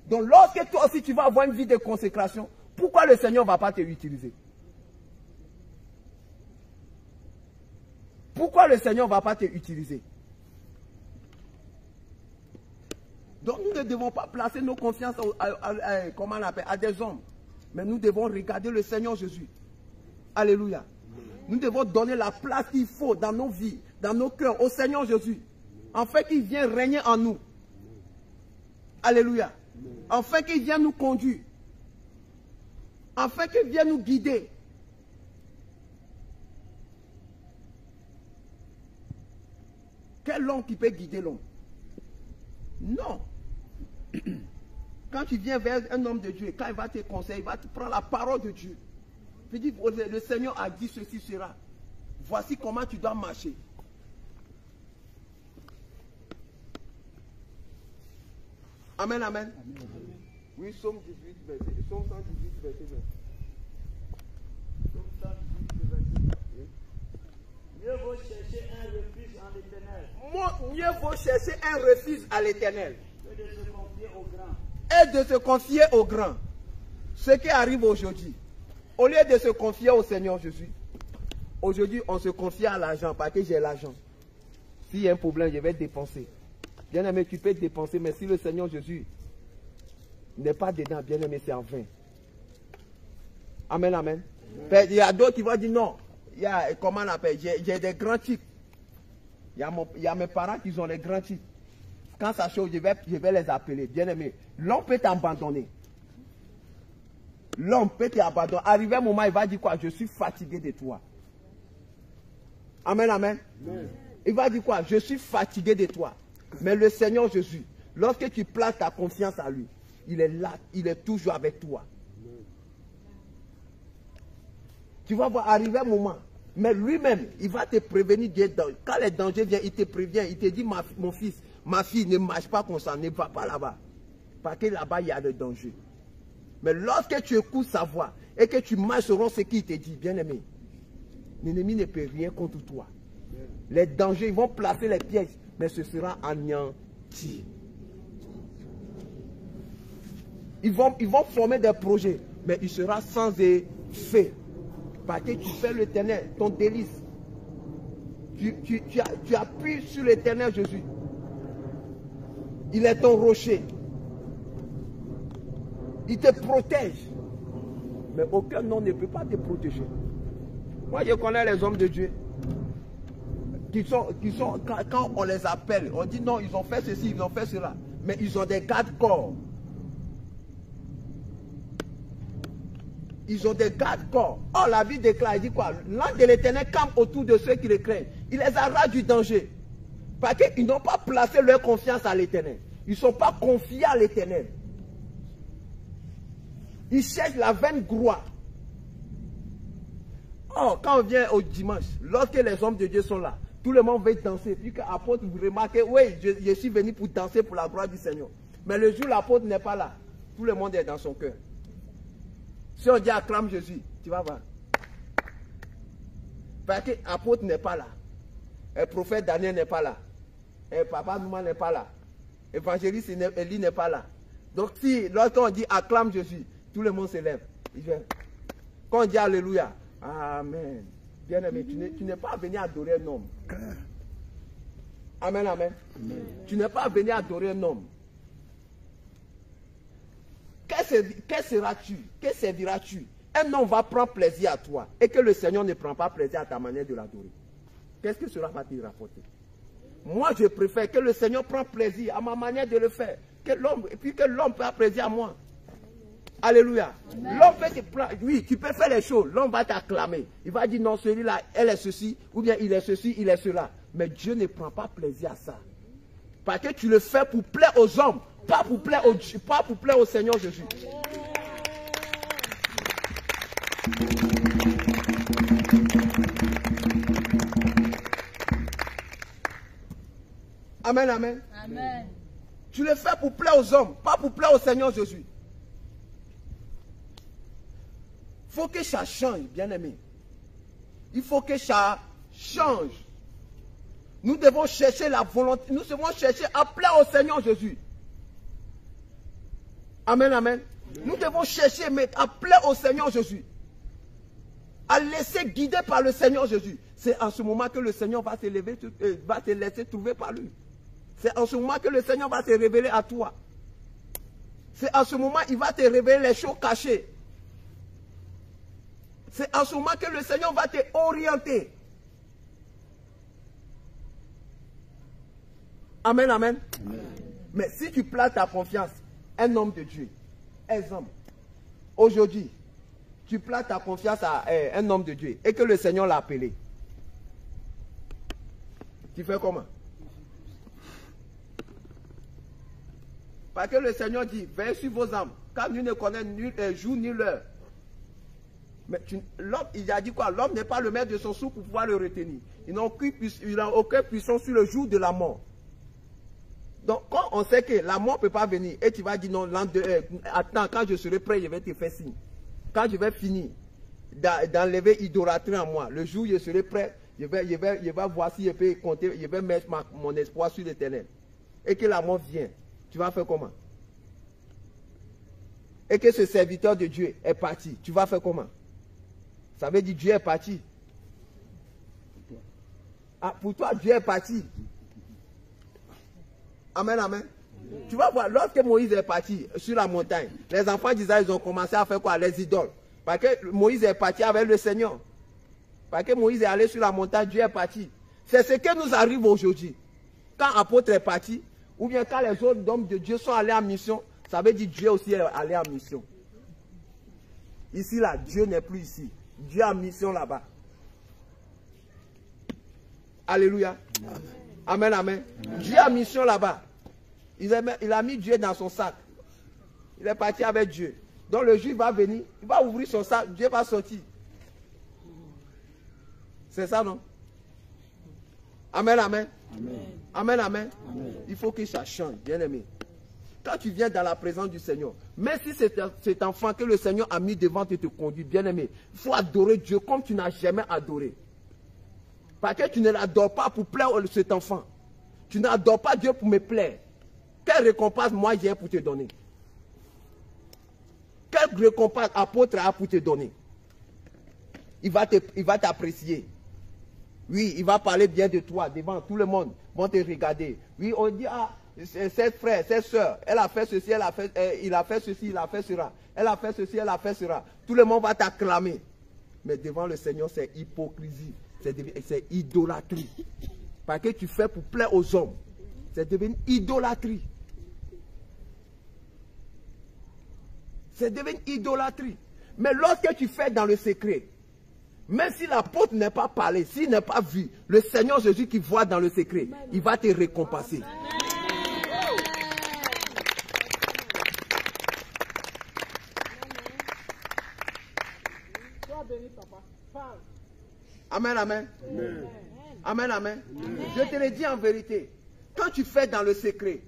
B: Donc lorsque toi aussi tu vas avoir une vie de consécration, pourquoi le Seigneur ne va pas te utiliser? Pourquoi le Seigneur ne va pas te utiliser? Donc nous ne devons pas placer nos confiances comment on appelle, à des hommes. Mais nous devons regarder le Seigneur Jésus. Alléluia. Nous devons donner la place qu'il faut dans nos vies, dans nos cœurs, au Seigneur Jésus. Afin qu'il vienne régner en nous. Alléluia. Afin qu'il vienne nous conduire. Afin qu'il vienne nous guider. Quel homme qui peut guider l'homme? Non. Quand tu viens vers un homme de Dieu, quand il va te conseiller, il va te prendre la parole de Dieu. Il dit, le Seigneur a dit ceci sera. Voici comment tu dois marcher. Amen, amen. Oui, Psaume 18, verset. Psaume 118, verset 20.
A: Psaume 118, verset 20. Mieux vaut chercher un refuge en l'Éternel.
B: Mieux vaut chercher un refuge à l'Éternel.
A: Que de se confier au grand.
B: Et de se confier au grand. Ce qui arrive aujourd'hui. Au lieu de se confier au Seigneur Jésus, aujourd'hui on se confie à l'argent parce que j'ai l'argent. S'il y a un problème, je vais dépenser. Bien aimé, tu peux dépenser, mais si le Seigneur Jésus n'est pas dedans, bien aimé, c'est en vain. Amen, amen. Il y a d'autres qui vont dire non. Il y a, comment on appelle, j'ai des grands titres. Il y a mes parents qui ont des grands titres. Quand ça chauffe, je vais les appeler. Bien aimé, l'homme peut t'abandonner. L'homme peut t'abandonner. Arrivé un moment, il va dire quoi? Je suis fatigué de toi. Amen, amen. Amen. Il va dire quoi? Je suis fatigué de toi. Mais le Seigneur Jésus, lorsque tu places ta confiance à lui, il est là, il est toujours avec toi. Amen. Tu vas voir arriver un moment, mais lui-même, il va te prévenir. Quand les dangers viennent, il te prévient, il te dit, mon fils, ma fille, ne marche pas comme ça, ne va pas là-bas. Parce que là-bas, il y a des dangers. Mais lorsque tu écoutes sa voix et que tu marches selon ce qu'il te dit, bien aimé, l'ennemi ne peut rien contre toi. Les dangers, ils vont placer les pièges, mais ce sera anéanti. Ils vont former des projets, mais il sera sans effet. Parce que tu fais l'Éternel, ton délice. Tu appuies sur l'Éternel Jésus. Il est ton rocher. Il te protège. Mais aucun homme ne peut pas te protéger. Moi, je connais les hommes de Dieu. Quand on les appelle, on dit non, ils ont fait ceci, ils ont fait cela. Mais ils ont des gardes-corps. Ils ont des gardes-corps. Or, la Bible déclare, il dit quoi? L'ange de l'Éternel campe autour de ceux qui le craignent. Il les arrache du danger. Parce qu'ils n'ont pas placé leur confiance à l'Éternel. Ils ne sont pas confiés à l'Éternel. Ils cherchent la vaine gloire. Oh, quand on vient au dimanche, lorsque les hommes de Dieu sont là, tout le monde veut danser. Puis l'apôtre, vous remarquez, oui, je suis venu pour danser pour la gloire du Seigneur. Mais le jour où l'apôtre n'est pas là, tout le monde est dans son cœur. Si on dit acclame Jésus, tu vas voir. Parce que l'apôtre n'est pas là. Le prophète Daniel n'est pas là. Et papa Nouma n'est pas là. Évangéliste Élie n'est pas là. Donc si, lorsqu'on dit acclame Jésus, tout le monde se lève. Quand on dit alléluia, amen. Bien aimé, tu n'es pas venu adorer un homme. Amen, amen. Amen. Tu n'es pas venu adorer un homme. Que seras-tu? Que serviras-tu? Un homme va prendre plaisir à toi et que le Seigneur ne prend pas plaisir à ta manière de l'adorer. Qu'est-ce que cela va te rapporter? Moi, je préfère que le Seigneur prenne plaisir à ma manière de le faire. Et puis que l'homme prenne plaisir à moi. Alléluia. L'homme fait ses plans. Oui, tu peux faire les choses. L'homme va t'acclamer. Il va dire non, celui-là, elle est ceci. Ou bien il est ceci, il est cela. Mais Dieu ne prend pas plaisir à ça. Parce que tu le fais pour plaire aux hommes. Pas pour plaire au Seigneur Jésus. Amen, amen.
D: Amen.
B: Tu le fais pour plaire aux hommes, pas pour plaire au Seigneur Jésus. Il faut que ça change, bien-aimé. Il faut que ça change. Nous devons chercher la volonté, nous devons chercher à plaire au Seigneur Jésus. Amen, amen. Nous devons chercher à plaire au Seigneur Jésus. À laisser guider par le Seigneur Jésus. C'est en ce moment que le Seigneur va te lever, va te laisser trouver par lui. C'est en ce moment que le Seigneur va te révéler à toi. C'est en ce moment qu'il va te révéler les choses cachées. C'est en ce moment que le Seigneur va te orienter. Amen, amen. Amen. Mais si tu places ta confiance, un homme de Dieu, exemple, aujourd'hui, tu places ta confiance à un homme de Dieu et que le Seigneur l'a appelé. Tu fais comment? Parce que le Seigneur dit, veillez sur vos âmes, car nul ne connaît ni jour ni l'heure. Mais l'homme, il a dit quoi? L'homme n'est pas le maître de son sou pour pouvoir le retenir. Il n'a aucune puissance sur le jour de la mort. Donc, quand on sait que la mort ne peut pas venir, et tu vas dire non, attends, quand je serai prêt, je vais te faire signe. Quand je vais finir d'enlever l'idolâtrie en moi, le jour où je serai prêt, je vais voir si je peux compter, je vais mettre mon espoir sur l'Éternel. Et que la mort vient, tu vas faire comment? Et que ce serviteur de Dieu est parti, tu vas faire comment? Ça veut dire Dieu est parti. Ah, pour toi, Dieu est parti. Amen, amen. Tu vas voir, lorsque Moïse est parti sur la montagne, les enfants d'Israël ont commencé à faire quoi? Les idoles. Parce que Moïse est parti avec le Seigneur. Parce que Moïse est allé sur la montagne, Dieu est parti. C'est ce qui nous arrive aujourd'hui. Quand l'apôtre est parti, ou bien quand les autres hommes de Dieu sont allés en mission, ça veut dire Dieu aussi est allé en mission. Ici, là, Dieu n'est plus ici. Dieu est en mission là-bas. Alléluia. Amen, amen. Amen. Dieu a mission là-bas. Il a mis Dieu dans son sac. Il est parti avec Dieu. Donc le juif va venir, il va ouvrir son sac, Dieu va sortir. C'est ça, non? Amen, amen. Amen, amen. Amen. Amen. Il faut que ça change, bien aimé. Quand tu viens dans la présence du Seigneur, même si c'est cet enfant que le Seigneur a mis devant te conduire, bien aimé, il faut adorer Dieu comme tu n'as jamais adoré. Parce que tu ne l'adores pas pour plaire à cet enfant. Tu n'adores pas Dieu pour me plaire. Quelle récompense moi j'ai pour te donner? Quelle récompense apôtre a pour te donner? Il va t'apprécier. Oui, il va parler bien de toi devant tout le monde. Ils vont te regarder. Oui, on dit, ah, cette frère, cette soeur, elle a fait ceci, il a fait ceci, il a fait cela. Elle a fait ceci, elle a fait cela. Tout le monde va t'acclamer. Mais devant le Seigneur, c'est hypocrisie. C'est idolâtrie. Parce que tu fais pour plaire aux hommes. C'est devenu idolâtrie. C'est devenu idolâtrie. Mais lorsque tu fais dans le secret, même si l'apôtre n'est pas parlé, s'il n'est pas vu, le Seigneur Jésus qui voit dans le secret, il va te récompenser. Amen, amen. Amen. Amen, amen. Amen. Je te le dis en vérité. Quand tu fais dans le secret,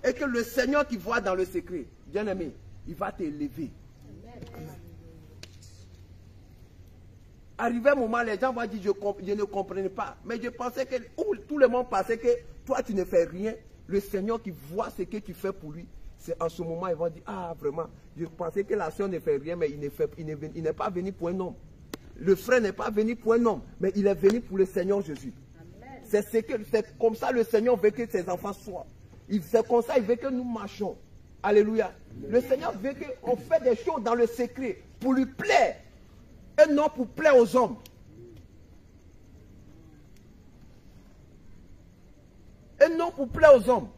B: et que le Seigneur qui voit dans le secret, bien aimé, il va t'élever. Arrivé un moment, les gens vont dire, je ne comprenais pas. Mais je pensais que, tout le monde pensait que toi tu ne fais rien. Le Seigneur qui voit ce que tu fais pour lui, c'est en ce moment, ils vont dire, ah vraiment, je pensais que la soeur ne fait rien, mais il n'est pas venu pour un homme. Le frère n'est pas venu pour un homme, mais il est venu pour le Seigneur Jésus. C'est comme ça le Seigneur veut que ses enfants soient. C'est comme ça il veut que nous marchions. Alléluia. Le Seigneur veut qu'on fait des choses dans le secret pour lui plaire. Et non pour plaire aux hommes. Et non pour plaire aux hommes.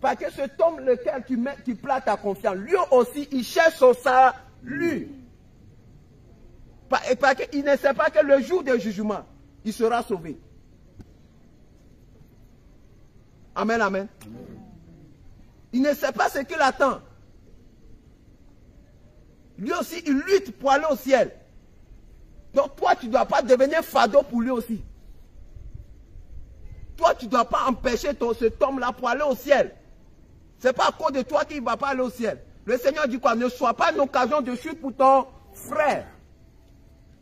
B: Parce que cet homme lequel tu places ta confiance, lui aussi, il cherche son salut. Parce qu'il ne sait pas que le jour du jugement, il sera sauvé. Amen, amen. Amen. Il ne sait pas ce qu'il attend. Lui aussi, il lutte pour aller au ciel. Donc toi, tu ne dois pas devenir fardeau pour lui aussi. Toi, tu ne dois pas empêcher cet homme-là pour aller au ciel. Ce n'est pas à cause de toi qu'il ne va pas aller au ciel. Le Seigneur dit quoi? Ne sois pas une occasion de chute pour ton frère.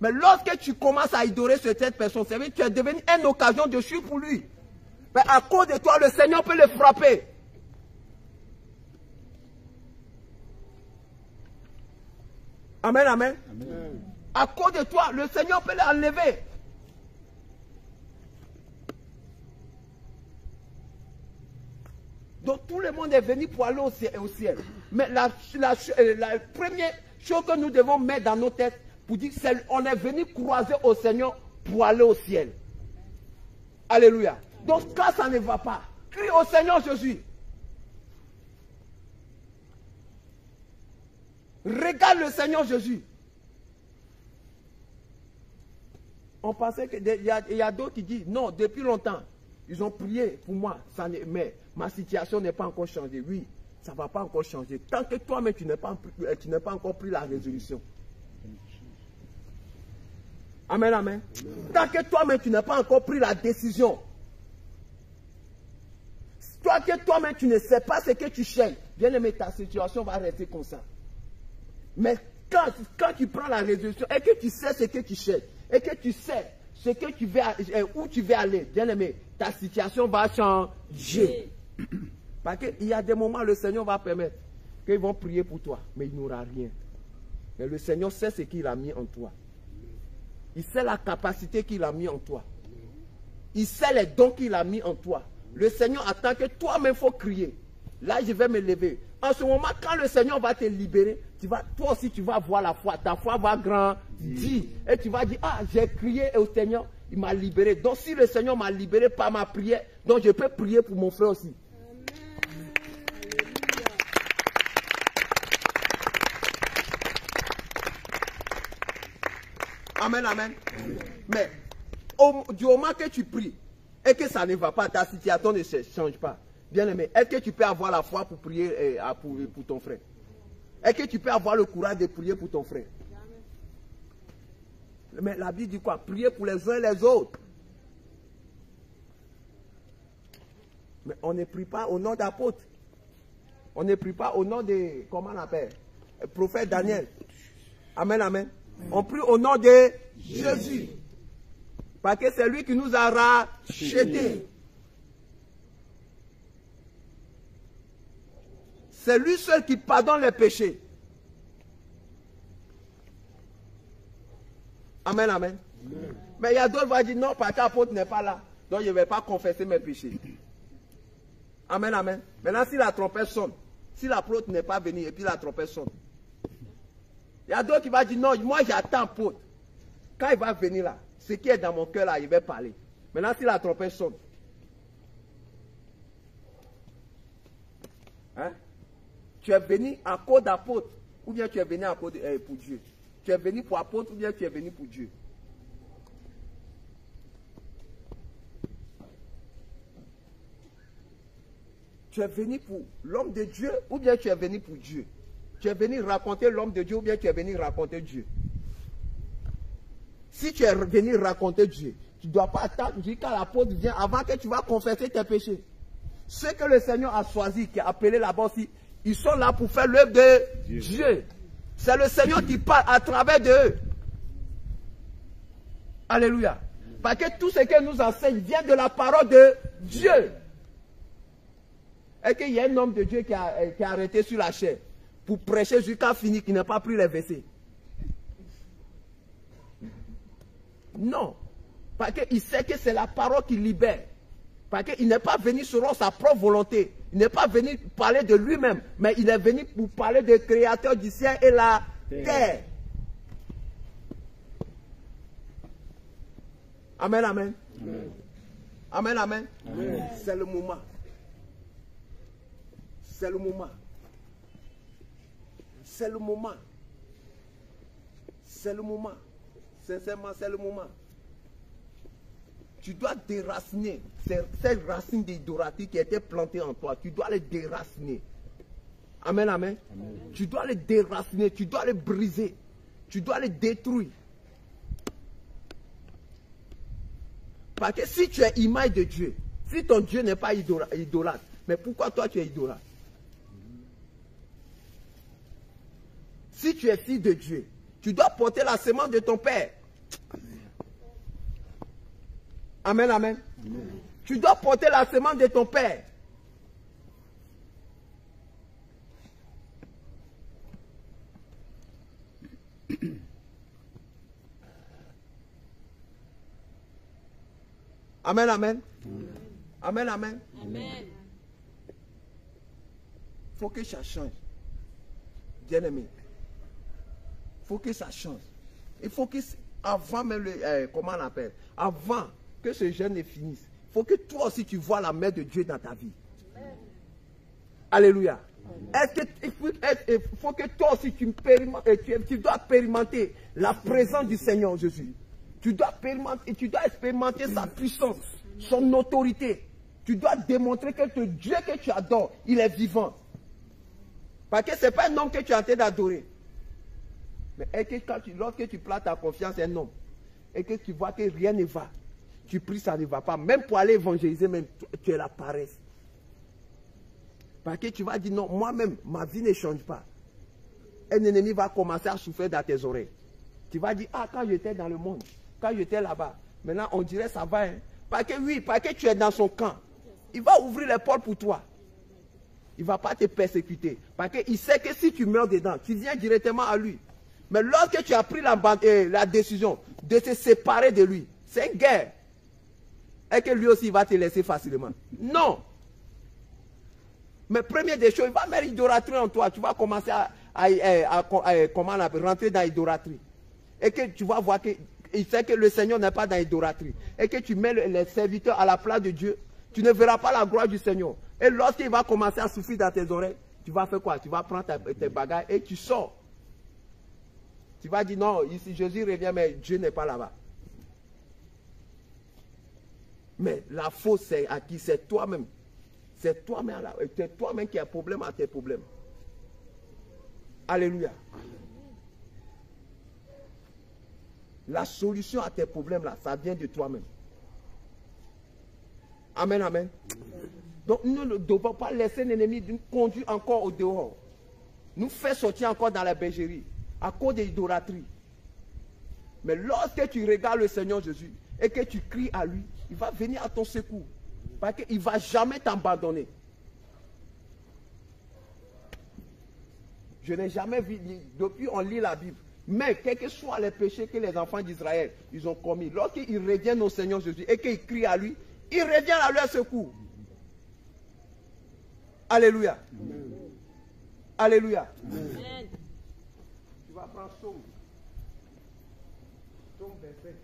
B: Mais lorsque tu commences à adorer cette personne, c'est vrai que tu es devenu une occasion de chute pour lui. Mais à cause de toi, le Seigneur peut le frapper. Amen, amen.
C: Amen.
B: À cause de toi, le Seigneur peut l'enlever. Donc tout le monde est venu pour aller au ciel. Mais la première chose que nous devons mettre dans nos têtes, pour dire qu'on est venu croiser au Seigneur pour aller au ciel. Alléluia. Donc quand ça ne va pas, crie au Seigneur Jésus. Regarde le Seigneur Jésus. On pensait qu'il y a d'autres qui disent, non, depuis longtemps, ils ont prié pour moi, mais ma situation n'est pas encore changée. Oui, ça ne va pas encore changer. Tant que toi-même, tu n'as pas encore pris la résolution. Amen, amen. Tant que toi-même, tu n'as pas encore pris la décision. Toi-même, tu ne sais pas ce que tu cherches. Bien aimé, ta situation va rester comme ça. Mais quand tu prends la résolution et que tu sais ce que tu cherches, et que tu sais ce que tu veux, où tu veux aller, bien aimé, ta situation va changer. Parce qu'il y a des moments où le Seigneur va permettre qu'ils vont prier pour toi, mais il n'y aura rien. Mais le Seigneur sait ce qu'il a mis en toi. Il sait la capacité qu'il a mis en toi. Il sait les dons qu'il a mis en toi. Le Seigneur attend que toi-même il faut crier. Là, je vais me lever. En ce moment, quand le Seigneur va te libérer, toi aussi, tu vas voir la foi. Ta foi va grandir. Et tu vas dire, ah, j'ai crié au Seigneur, il m'a libéré. Donc, si le Seigneur m'a libéré par ma prière, donc je peux prier pour mon frère aussi. Amen, amen. Mais du moment que tu pries et que ça ne va pas, ta situation ne change pas. Bien aimé, est-ce que tu peux avoir la foi pour prier pour ton frère? Est-ce que tu peux avoir le courage de prier pour ton frère? Mais la Bible dit quoi? Prier pour les uns et les autres. Mais on ne prie pas au nom d'apôtre. On ne prie pas au nom de, comment on appelle? Prophète Daniel. Amen, amen. On prie au nom de Jésus. Parce que c'est lui qui nous a rachetés. C'est lui seul qui pardonne les péchés. Amen, amen. Mais il y a d'autres qui vont dire non, parce que l'apôtre n'est pas là. Donc je ne vais pas confesser mes péchés. Amen, amen. Maintenant, si la trompette sonne, si l'apôtre n'est pas venu et puis la trompette sonne, il y a d'autres qui vont dire non, moi j'attends l'apôtre. Quand il va venir là, ce qui est dans mon cœur là, il va parler. Maintenant, si la trompette sonne, hein? Tu es venu à cause d'apôtre, ou bien tu es venu à cause pour Dieu. Tu es venu pour apôtre, ou bien tu es venu pour Dieu. Tu es venu pour l'homme de Dieu, ou bien tu es venu pour Dieu. Tu es venu raconter l'homme de Dieu, ou bien tu es venu raconter Dieu. Si tu es venu raconter Dieu, tu ne dois pas attendre quand l'apôtre vient, avant que tu vas confesser tes péchés. Ceux que le Seigneur a choisi, qui a appelé là-bas aussi, ils sont là pour faire l'œuvre de Dieu. C'est le Seigneur qui parle à travers d'eux. Alléluia. Parce que tout ce que nous enseigne vient de la parole de Dieu. Et qu'il y a un homme de Dieu qui a arrêté sur la chair pour prêcher jusqu'à finir, qui n'a pas pris les versets. Non. Parce qu'il sait que c'est la parole qui libère. Parce qu'il n'est pas venu selon sa propre volonté. Il n'est pas venu parler de lui-même, mais il est venu pour parler du Créateur du ciel et la terre. Amen, amen. Amen, amen. Amen. Amen. C'est le moment. C'est le moment. C'est le moment. C'est le moment. Sincèrement, c'est le moment. Tu dois déraciner ces racines d'idolâtrie qui étaient plantées en toi. Tu dois les déraciner. Amen, amen. Amen. Tu dois les déraciner, tu dois les briser, tu dois les détruire. Parce que si tu es image de Dieu, si ton Dieu n'est pas idolâtre, mais pourquoi toi tu es idolâtre? Si tu es fils de Dieu, tu dois porter la semence de ton père. Amen, amen. Amen. Tu dois porter la semence de ton père. Amen, amen. Amen, amen. Amen. Il faut que ça change. Bien-aimé. Il faut que ça change. Il faut que, avant même le, comment on appelle, avant que ce jeûne ne finisse, il faut que toi aussi tu vois la main de Dieu dans ta vie. Amen. Alléluia. Il faut que toi aussi tu dois expérimenter la présence du Seigneur Jésus. Tu dois expérimenter sa puissance, son autorité. Tu dois démontrer que le Dieu que tu adores, il est vivant. Parce que ce n'est pas un homme que tu es en train d'adorer. Mais lorsque tu places ta confiance à un homme, et que tu vois que rien ne va, tu pries, ça ne va pas. Même pour aller évangéliser, même, tu es la paresse. Parce que tu vas dire non, moi-même, ma vie ne change pas. Un ennemi va commencer à souffler dans tes oreilles. Tu vas dire, ah, quand j'étais dans le monde, quand j'étais là-bas, maintenant on dirait ça va. Hein? Parce que tu es dans son camp. Il va ouvrir les portes pour toi. Il ne va pas te persécuter. Parce qu'il sait que si tu meurs dedans, tu viens directement à lui. Mais lorsque tu as pris la décision de te séparer de lui, c'est une guerre. Et que lui aussi il va te laisser facilement. Non. Mais première des choses, il va mettre l'idolâtrie en toi. Tu vas commencer à rentrer dans l'idolâtrie. Et que tu vas voir qu'il sait que le Seigneur n'est pas dans l'idolâtrie. Et que tu mets les serviteurs à la place de Dieu, tu ne verras pas la gloire du Seigneur. Et lorsqu'il va commencer à souffrir dans tes oreilles, tu vas faire quoi? Tu vas prendre tes bagages et tu sors. Tu vas dire non, ici Jésus revient, mais Dieu n'est pas là-bas. Mais la faute, c'est à qui? C'est toi-même. C'est toi-même qui as problème à tes problèmes. Alléluia. La solution à tes problèmes, là, ça vient de toi-même. Amen, amen. Donc, nous ne devons pas laisser l'ennemi nous conduire encore au dehors. Nous faire sortir encore dans la bergerie à cause de l'idolâtrie. Mais lorsque tu regardes le Seigneur Jésus et que tu cries à lui, il va venir à ton secours. Parce qu'il ne va jamais t'abandonner. Je n'ai jamais vu, depuis on lit la Bible, mais quels que soient les péchés que les enfants d'Israël ils ont commis, lorsqu'ils reviennent au Seigneur Jésus et qu'ils crient à lui, ils reviennent à leur secours. Alléluia. Amen. Alléluia. Amen. Tu vas prendre Somme. Somme verset.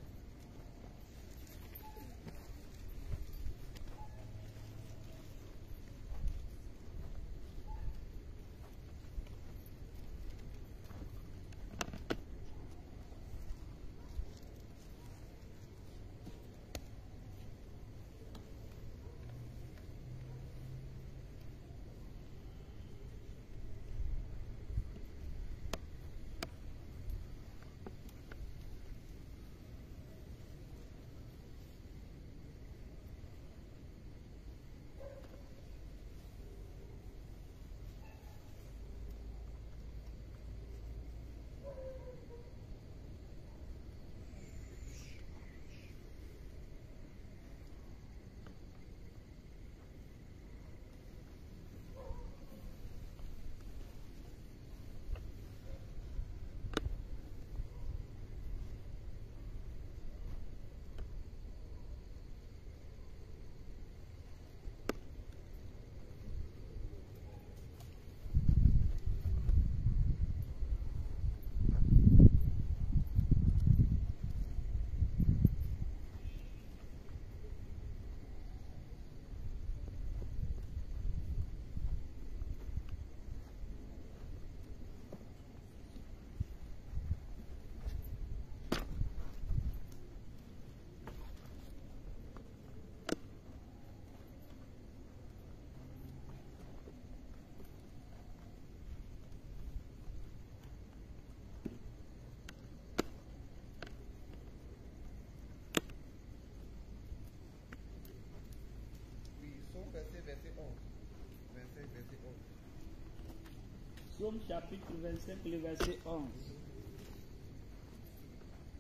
A: Psaume chapitre 25, le verset 11.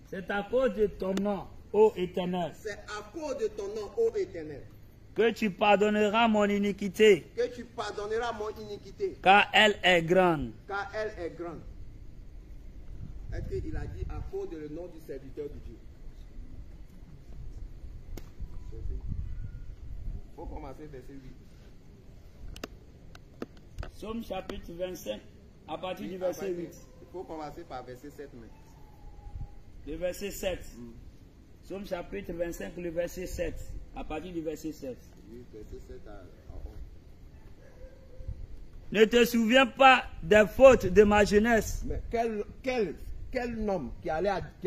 A: C'est à cause de ton nom, ô Éternel,
B: C'est à cause de ton nom, ô Éternel,
A: que tu pardonneras mon iniquité,
B: que tu pardonneras mon iniquité,
A: car elle est grande.
B: car elle est grande. Est-ce qu'il a dit à cause de le nom du serviteur de Dieu? Il faut commencer verset 8.
A: Psaume chapitre 25, à partir du verset 8.
B: Il faut commencer par verset 7 maintenant.
A: Le verset 7. Psaume chapitre 25, le verset 7. À partir du verset 7.
B: Oui, verset 7 à 11.
A: Ne te souviens pas des fautes de ma jeunesse.
B: Mais quel homme qui a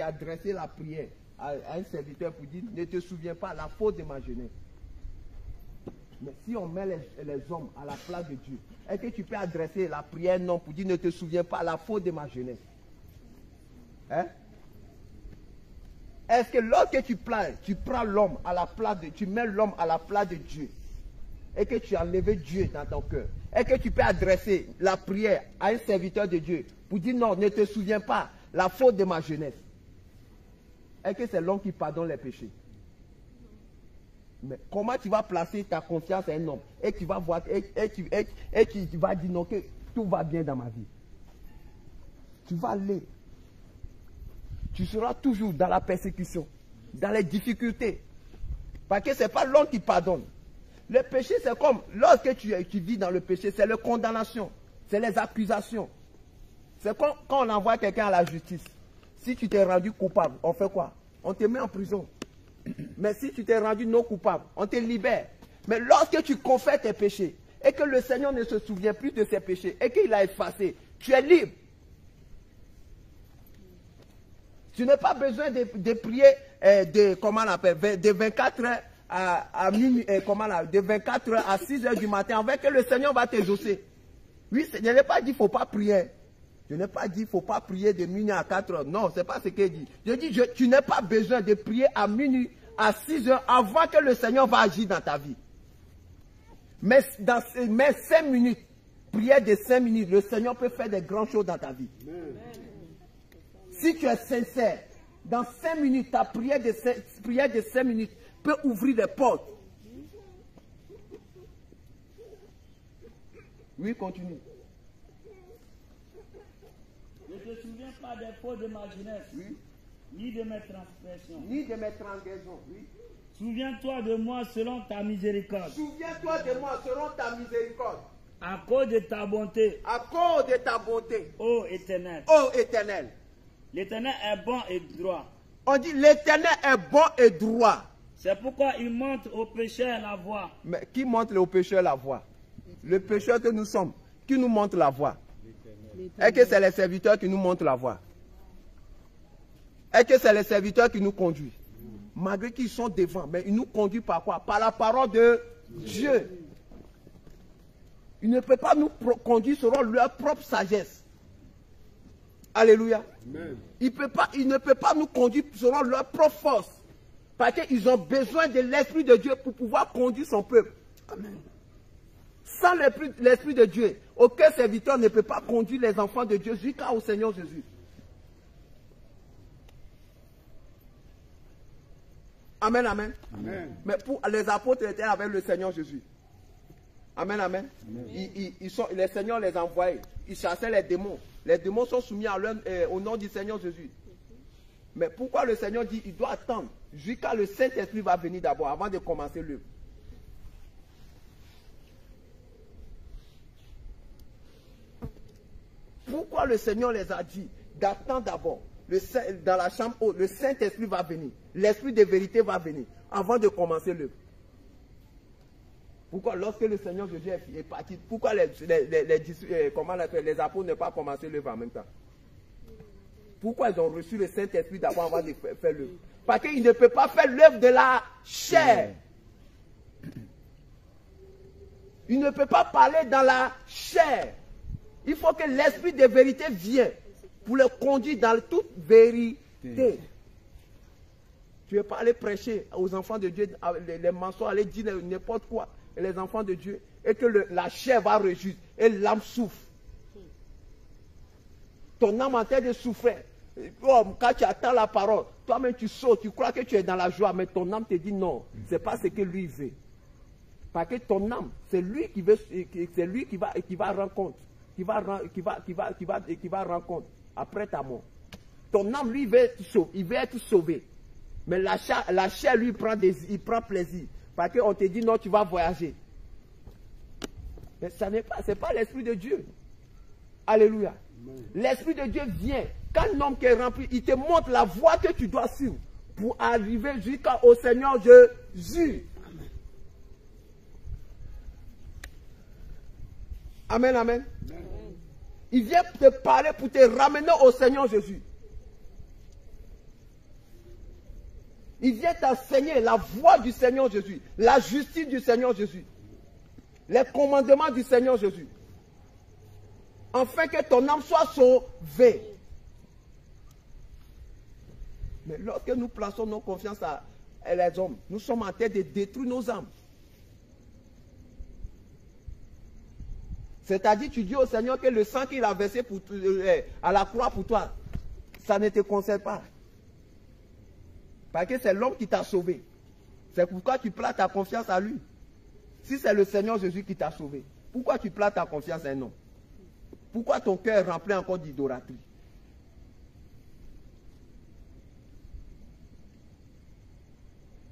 B: adressé la prière à un serviteur pour dire ne te souviens pas la faute de ma jeunesse? Mais si on met les hommes à la place de Dieu, est-ce que tu peux adresser la prière non pour dire ne te souviens pas la faute de ma jeunesse? Hein? Est-ce que lorsque tu prends l'homme à la place de tu mets l'homme à la place de Dieu et que tu as enlevé Dieu dans ton cœur, est-ce que tu peux adresser la prière à un serviteur de Dieu pour dire non, ne te souviens pas la faute de ma jeunesse? Est-ce que c'est l'homme qui pardonne les péchés? Mais comment tu vas placer ta confiance à un homme et tu vas voir et tu vas dire non, que tout va bien dans ma vie? Tu vas aller. Tu seras toujours dans la persécution, dans les difficultés. Parce que ce n'est pas l'homme qui pardonne. Le péché, c'est comme, lorsque tu vis dans le péché, c'est la condamnation, c'est les accusations. C'est quand on envoie quelqu'un à la justice. Si tu t'es rendu coupable, on fait quoi? On te met en prison. Mais si tu t'es rendu non coupable, on te libère. Mais lorsque tu confesses tes péchés, et que le Seigneur ne se souvient plus de ses péchés, et qu'il a effacé, tu es libre. Tu n'as pas besoin de prier de 24 heures à minuit, de 24 heures à 6 heures du matin, avec que le Seigneur va t'exaucer. Oui, je n'ai pas dit qu'il ne faut pas prier. Je n'ai pas dit qu'il ne faut pas prier de minuit à 4 heures. Non, ce n'est pas ce qu'il dit. Je dis, tu n'as pas besoin de prier à minuit, à 6 heures, avant que le Seigneur va agir dans ta vie. Mais 5 minutes, prière de 5 minutes, le Seigneur peut faire des grandes choses dans ta vie. Amen. Si tu es sincère, dans 5 minutes, ta prière de 5 minutes peut ouvrir des portes. Oui, continue.
A: Ne te souviens pas des fautes de ma jeunesse,
B: Oui.
A: ni de mes transgressions.
B: Ni de mes transgressions, oui.
A: Souviens-toi de moi selon ta miséricorde.
B: Souviens-toi de moi selon ta miséricorde.
A: À cause de ta bonté.
B: À cause de ta bonté.
A: Ô Éternel.
B: Ô Éternel.
A: L'Éternel est bon et droit.
B: On dit l'Éternel est bon et droit.
A: C'est pourquoi il montre aux pécheurs la voie.
B: Mais qui montre aux pécheurs la voie? Le pécheur que nous sommes, qui nous montre la voie? Est-ce que c'est les serviteurs qui nous montrent la voie? Est-ce que c'est les serviteurs qui nous conduisent? Malgré qu'ils sont devant, mais ils nous conduisent par quoi? Par la parole de Dieu. Ils ne peuvent pas nous conduire selon leur propre sagesse. Alléluia.
C: Amen.
B: Ils ne peuvent pas nous conduire selon leur propre force. Parce qu'ils ont besoin de l'Esprit de Dieu pour pouvoir conduire son peuple. Amen. Sans l'Esprit de Dieu, aucun serviteur ne peut pas conduire les enfants de Dieu jusqu'au Seigneur Jésus. Amen, amen.
C: Amen.
B: Mais pour les apôtres étaient avec le Seigneur Jésus. Amen, amen. Les Seigneurs les envoyaient. Ils chassaient les démons. Les démons sont soumis au nom du Seigneur Jésus. Mais pourquoi le Seigneur dit qu'il doit attendre jusqu'à le Saint-Esprit va venir d'abord avant de commencer l'œuvre? Pourquoi le Seigneur les a dit d'attendre d'abord? Dans la chambre haute, le Saint-Esprit va venir. L'Esprit de vérité va venir avant de commencer l'œuvre. Pourquoi lorsque le Seigneur Jésus est parti, pourquoi les apôtres n'ont pas commencé l'œuvre en même temps? Pourquoi ils ont reçu le Saint-Esprit d'abord avant de faire l'œuvre? Parce qu'ils ne peuvent pas faire l'œuvre de la chair. Ils ne peuvent pas parler dans la chair. Il faut que l'Esprit de vérité vienne pour les conduire dans toute vérité. Tu ne veux pas aller prêcher aux enfants de Dieu, les mensonges, aller dire n'importe quoi, et les enfants de Dieu, et que la chair va réjouir, et l'âme souffre. ton âme en train de souffrir. Oh, quand tu attends la parole, toi-même tu sautes, tu crois que tu es dans la joie, mais ton âme te dit non, c'est pas ce que lui veut. Parce que ton âme, c'est lui qui veut, c'est lui qui va rendre compte, qui va rendre compte après ta mort. Ton âme, lui, il veut être sauvé. Mais la chair lui, il prend plaisir. Parce qu'on te dit non, tu vas voyager. Mais ce n'est pas l'Esprit de Dieu. Alléluia. L'Esprit de Dieu vient. Quand un homme qui est rempli, il te montre la voie que tu dois suivre pour arriver jusqu'au Seigneur Jésus. Amen, amen. Il vient te parler pour te ramener au Seigneur Jésus. Il vient t'enseigner la voie du Seigneur Jésus, la justice du Seigneur Jésus, les commandements du Seigneur Jésus, afin que ton âme soit sauvée. Mais lorsque nous plaçons nos confiances à les hommes, nous sommes en train de détruire nos âmes. C'est-à-dire, tu dis au Seigneur que le sang qu'il a versé à la croix pour toi, ça ne te concerne pas. Parce que c'est l'homme qui t'a sauvé. C'est pourquoi tu places ta confiance à lui. Si c'est le Seigneur Jésus qui t'a sauvé, pourquoi tu places ta confiance à un homme? Pourquoi ton cœur est rempli encore d'idolâtrie?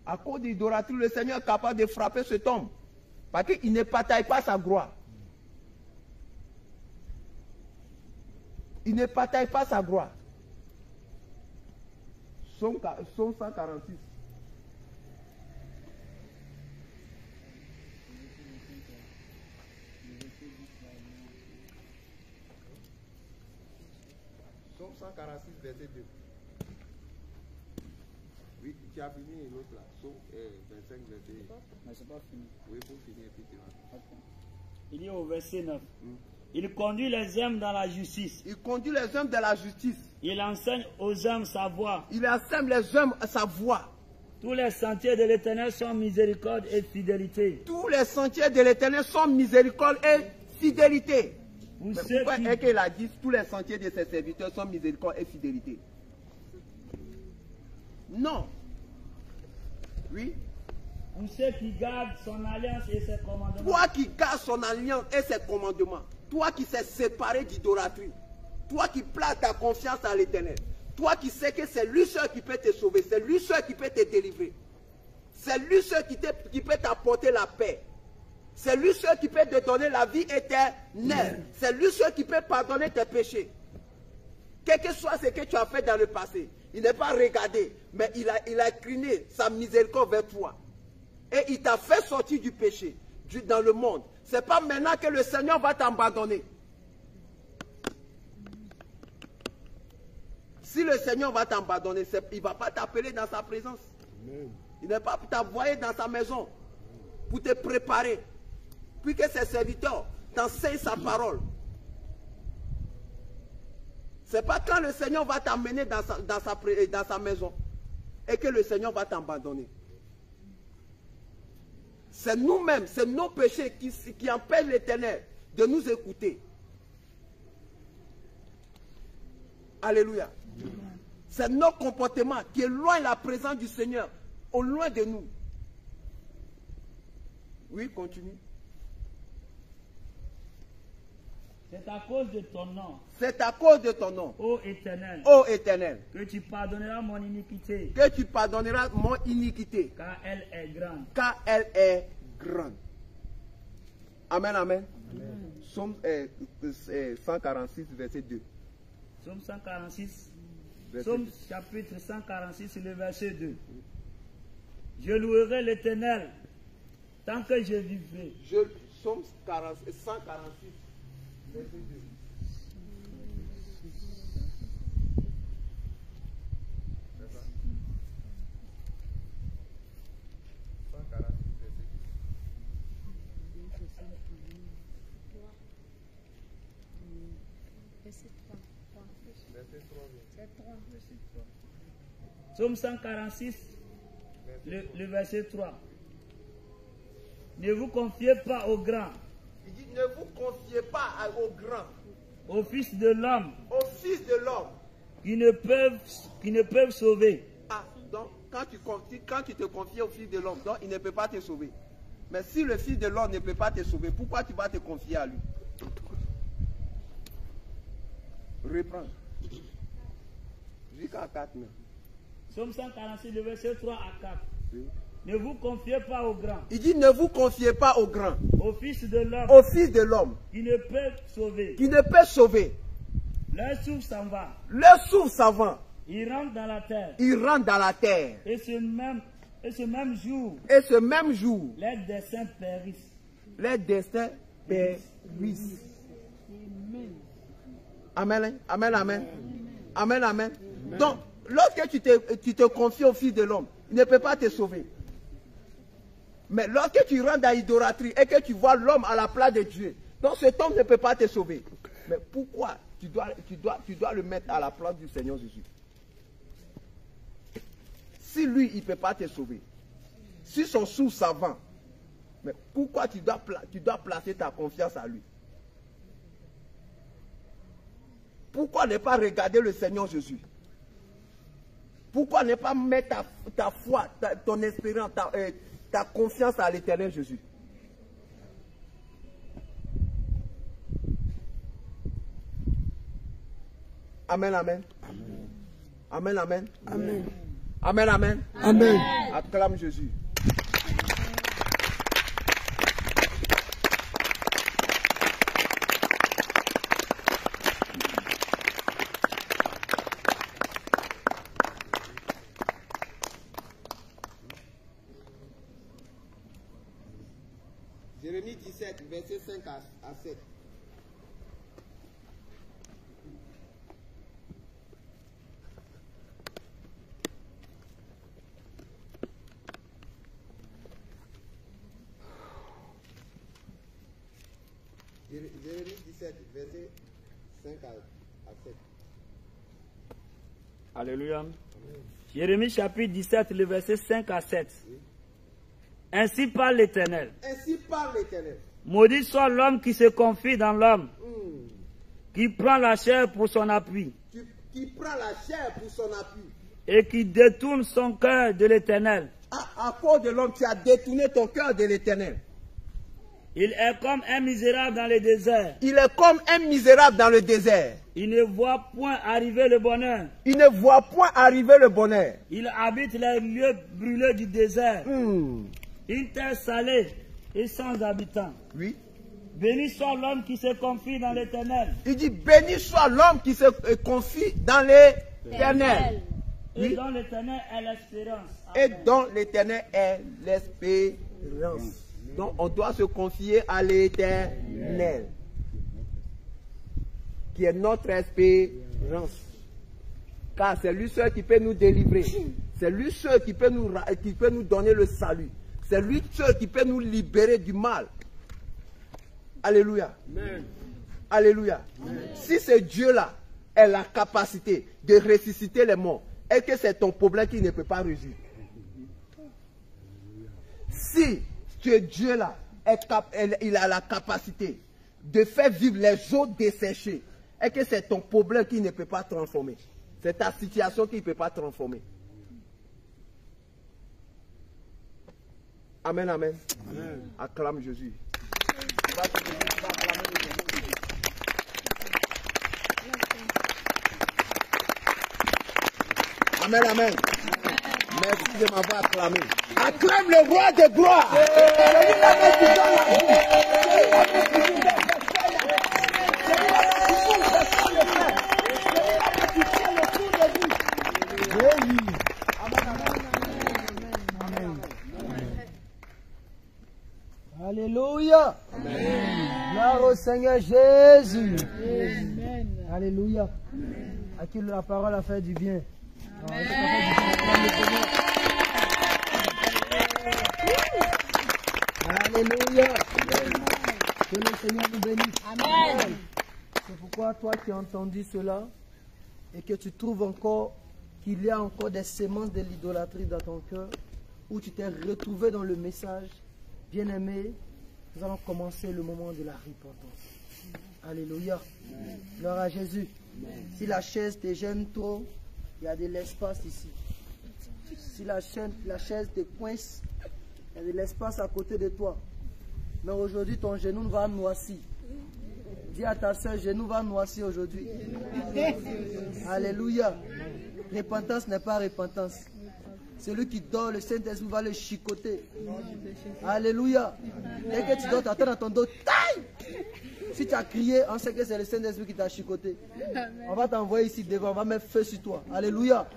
B: À cause d'idolâtrie, le Seigneur est capable de frapper cet homme. Parce qu'il ne partage pas sa gloire. Il ne partage pas sa gloire. Psaume 146. Psaume 146, verset 2. Oui, tu as fini l'autre là. Psaume 25, verset 2.
A: Mais c'est pas fini.
B: Oui, pour finir, effectivement.
A: Okay. Il dit au verset 9. Il conduit les hommes dans la justice.
B: Il conduit les hommes dans la justice.
A: Il enseigne aux hommes sa voie.
B: Il enseigne les hommes à sa voie.
A: Tous les sentiers de l'Éternel sont miséricorde et fidélité.
B: Tous les sentiers de l'Éternel sont miséricorde et fidélité. Mais pourquoi est-ce qu'il a dit tous les sentiers de ses serviteurs sont miséricorde et fidélité? Non. Oui.
A: Pour ceux qui gardent son alliance et ses commandements.
B: Toi qui gardes son alliance et ses commandements. Toi qui s'est séparé d'idolâtrie. Toi qui places ta confiance à l'Éternel. Toi qui sais que c'est lui seul qui peut te sauver. C'est lui seul qui peut te délivrer. C'est lui seul qui peut t'apporter la paix. C'est lui seul qui peut te donner la vie éternelle. C'est lui seul qui peut pardonner tes péchés. Quel que soit ce que tu as fait dans le passé. Il n'est pas regardé. Mais il a incliné sa miséricorde vers toi. Et il t'a fait sortir du péché dans le monde. Ce n'est pas maintenant que le Seigneur va t'abandonner. Si le Seigneur va t'abandonner, il ne va pas t'appeler dans sa présence.
C: Amen.
B: Il ne va pas t'envoyer dans sa maison pour te préparer. Puis que ses serviteurs t'enseignent sa parole. Ce n'est pas quand le Seigneur va t'amener dans sa maison et que le Seigneur va t'abandonner. C'est nous-mêmes, c'est nos péchés qui empêchent l'Éternel de nous écouter. Alléluia. C'est nos comportements qui éloignent la présence du Seigneur au loin de nous. Oui, continue.
A: C'est à cause de ton nom.
B: C'est à cause de ton nom.
A: Ô Éternel.
B: Ô Éternel.
A: Que tu pardonneras mon iniquité.
B: Que tu pardonneras mon iniquité.
A: Car elle est grande.
B: Car elle est grande. Amen, amen. Psaume 146, verset 2.
A: Psaume 146.
B: Verset
A: Psaume
B: 2.
A: chapitre 146, le verset 2. Je louerai l'Éternel tant que je vivrai.
B: Psaume 146, verset 2. C'est ça. 146, verset 2.
D: Verset 3.
B: Verset 3.
D: C'est 3.
B: Verset 3.
A: Psaume 146, le verset 3. Ne vous confiez pas aux grands.
B: Il dit, ne vous confiez pas aux grands.
A: aux fils de l'homme
B: aux fils de l'homme
A: qui ne peuvent sauver.
B: Ah, donc quand tu te confies au fils de l'homme, donc il ne peut pas te sauver. Mais si le fils de l'homme ne peut pas te sauver, pourquoi tu vas te confier à lui? Reprends. Jusqu'à 4 mains.
A: Psaume 146, le verset 3 à 4.
B: Oui.
A: Ne vous confiez pas aux grands,
B: Il dit ne vous confiez pas aux grands,
A: aux fils de l'homme
B: au fils de l'homme
A: qui ne peuvent sauver.
B: qui ne peut sauver.
A: Leur souffle s'en va.
B: Le sourd savant,
A: Ils rentrent dans la terre.
B: il rentre dans la terre.
A: Et ce même jour,
B: Et ce même jour,
A: les desseins périssent.
B: les destins périssent. Amen, hein? Amen, amen. Amen, amen. Donc, lorsque tu te confies au fils de l'homme, il ne peut pas te sauver. Mais lorsque tu rentres dans l'idolâtrie et que tu vois l'homme à la place de Dieu, donc cet homme ne peut pas te sauver. Mais pourquoi tu dois le mettre à la place du Seigneur Jésus? Si lui, il ne peut pas te sauver, si son sou savant, mais pourquoi tu dois placer ta confiance à lui? Pourquoi ne pas regarder le Seigneur Jésus? Pourquoi ne pas mettre ta foi, ton espérance, ta confiance à l'Éternel Jésus? Amen, amen. Amen, amen. Amen. Amen, amen. Amen. Acclame Jésus. Jérémie 17, verset 5 à 7. Jérémie 17, verset 5 à 7.
A: Alléluia. Jérémie chapitre 17, le verset 5 à 7. Ainsi parle l'Éternel.
B: Ainsi parle l'Éternel.
A: Maudit soit l'homme qui se confie dans l'homme, qui prend la chair pour son appui,
B: Qui prend la chair pour son appui.
A: et qui détourne son cœur de l'Éternel.
B: À cause de l'homme, tu as détourné ton cœur de l'Éternel.
A: Il est comme un misérable dans le désert.
B: Il est comme un misérable dans le désert.
A: Il ne voit point arriver le bonheur.
B: Il ne voit point arriver le bonheur.
A: Il habite les lieux brûlés du désert. Une terre salée et sans habitants.
B: Oui.
A: Béni soit l'homme qui se confie dans l'Éternel.
B: Il dit, béni soit l'homme qui se confie dans l'Éternel.
A: Et
B: Oui.
A: dont l'Éternel est l'espérance.
B: Et
A: Amen.
B: dont l'Éternel est l'espérance. Donc on doit se confier à l'Éternel, qui est notre espérance. Car c'est lui seul qui peut nous délivrer. C'est lui seul qui peut nous donner le salut. C'est lui seul qui peut nous libérer du mal. Alléluia.
C: Amen.
B: Alléluia. Si ce Dieu-là a la capacité de ressusciter les morts, est-ce que c'est ton problème qui ne peut pas résoudre? Si ce Dieu-là, il a la capacité de faire vivre les eaux desséchées, est-ce que c'est ton problème qui ne peut pas transformer? C'est ta situation qui ne peut pas transformer. Amen, amen.
C: Amen.
B: Acclame Jésus. Tu vas te lever, tu vas acclamer le Seigneur. Amen, amen. Merci de m'avoir acclamé. Acclame le roi de gloire. Celui-là qui donne la vie. Celui-là qui donne la vie. Celui-là qui donne la vie. Celui-là qui fait le tour de vie. Oui. Amen, amen.
D: Alléluia. Gloire au Seigneur Jésus. Alléluia. À qui la parole a fait du bien. Alléluia. Que le Seigneur nous bénisse. Amen. C'est pourquoi toi qui as entendu cela et que tu trouves encore qu'il y a encore des semences de l'idolâtrie dans ton cœur, où tu t'es retrouvé dans le message, bien-aimé, nous allons commencer le moment de la repentance. Alléluia. Gloire à Jésus. Si la chaise te gêne trop, il y a de l'espace ici. Si la chaise te coince, il y a de l'espace à côté de toi. Mais aujourd'hui, ton genou va noircir. Dis à ta soeur, genou va noircir aujourd'hui. Alléluia. Repentance n'est pas repentance. Celui qui dort, le Saint-Esprit va le chicoter. Alléluia. Dès que tu dors, tu attends dans ton dos. Taille! Si tu as crié, on sait que c'est le Saint-Esprit qui t'a chicoté. On va t'envoyer ici devant, on va mettre feu sur toi. Alléluia.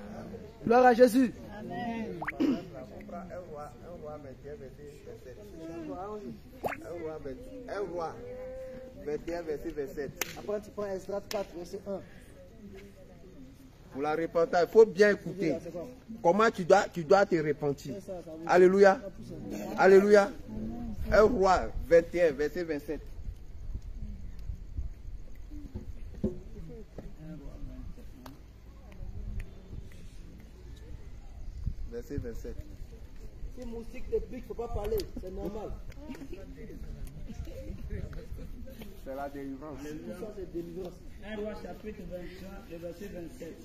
D: Gloire à Jésus. Amen.
B: Un roi, 21, verset 27.
D: Après, tu prends Esdras 4, verset 1.
B: Pour la repentance, il faut bien écouter. Comment tu dois te repentir. Alléluia. Alléluia. Un roi, 21, verset 27. Verset 27.
D: Si moustique te pique, il ne faut pas parler, c'est normal.
B: C'est la délivrance.
D: Tout ça, c'est délivrance.
A: 1 Roi chapitre 23, le verset 27.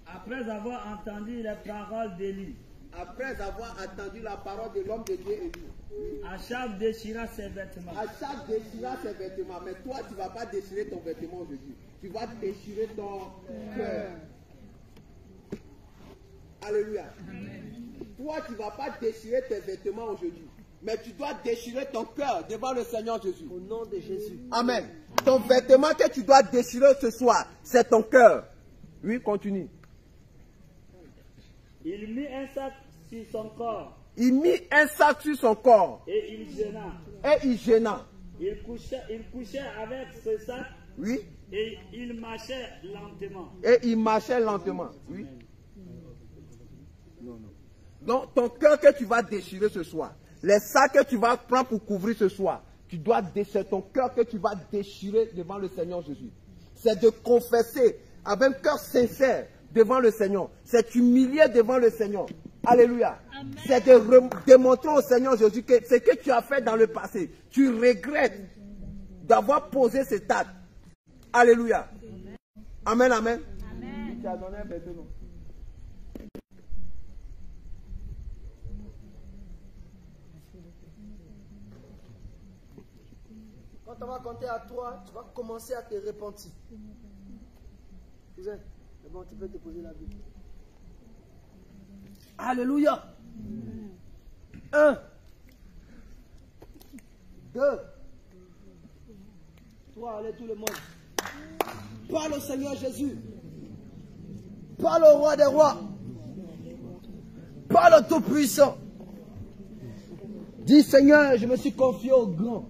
A: Après avoir entendu les paroles d'Élie,
B: Après avoir entendu la parole de l'homme de Dieu Élie,
A: Achab déchira ses vêtements.
B: Achab déchira ses vêtements. Mais toi, tu ne vas pas déchirer ton vêtement aujourd'hui. Tu vas déchirer ton cœur. Alléluia. Toi, tu ne vas pas déchirer tes vêtements aujourd'hui. Mais tu dois déchirer ton cœur devant le Seigneur Jésus.
D: Au nom de Jésus.
B: Amen. Ton vêtement que tu dois déchirer ce soir, c'est ton cœur. Oui, continue.
A: Il mit un sac sur son corps.
B: Il mit un sac sur son corps.
A: Et il gêna.
B: Et il gêna.
A: Il couchait avec ce sac.
B: Oui.
A: Et il marchait lentement.
B: Et il marchait lentement. Oui. Donc, ton cœur que tu vas déchirer ce soir, les sacs que tu vas prendre pour couvrir ce soir, c'est ton cœur que tu vas déchirer devant le Seigneur Jésus. C'est de confesser avec un cœur sincère devant le Seigneur. C'est humilier devant le Seigneur. Alléluia. C'est de démontrer au Seigneur Jésus que ce que tu as fait dans le passé, tu regrettes d'avoir posé cet acte. Alléluia. Amen, amen. Amen. Tu as donné un vêtement.
D: Quand on va compter à 3, tu vas commencer à te repentir. Cousin, c'est bon, tu peux te poser la Bible. Alléluia. 1, 2, 3, allez tout le monde. Parle au Seigneur Jésus. Parle au roi des rois. Parle au Tout-Puissant. Dis Seigneur, je me suis confié au grand.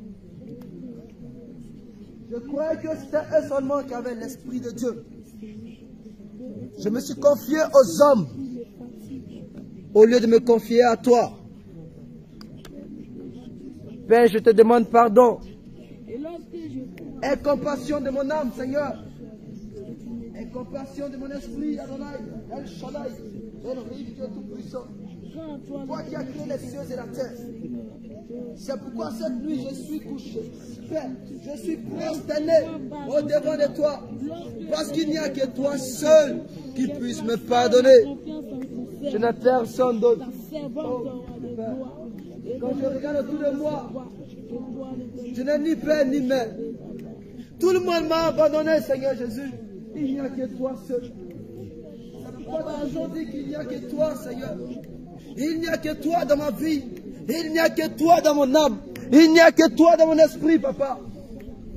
D: Je croyais que c'était un seulement qui avait l'Esprit de Dieu. Je me suis confié aux hommes au lieu de me confier à toi. Père, je te demande pardon. Aie compassion de mon âme, Seigneur. Aie compassion de mon esprit, Adonai, El Shaddai, El Dieu Tout-Puissant. Toi qui as créé les cieux et la terre. C'est pourquoi cette nuit je suis couché. Père, je suis prosterné au devant de toi. Parce qu'il n'y a que toi seul qui puisse me pardonner. Je n'ai personne d'autre. Oh, quand je regarde autour de moi, je n'ai ni père ni mère. Tout le monde m'a abandonné, Seigneur Jésus. Il n'y a que toi seul. C'est pourquoi aujourd'hui qu'il n'y a que toi, Seigneur. Il n'y a que toi dans ma vie. Il n'y a que toi dans mon âme. Il n'y a que toi dans mon esprit, papa.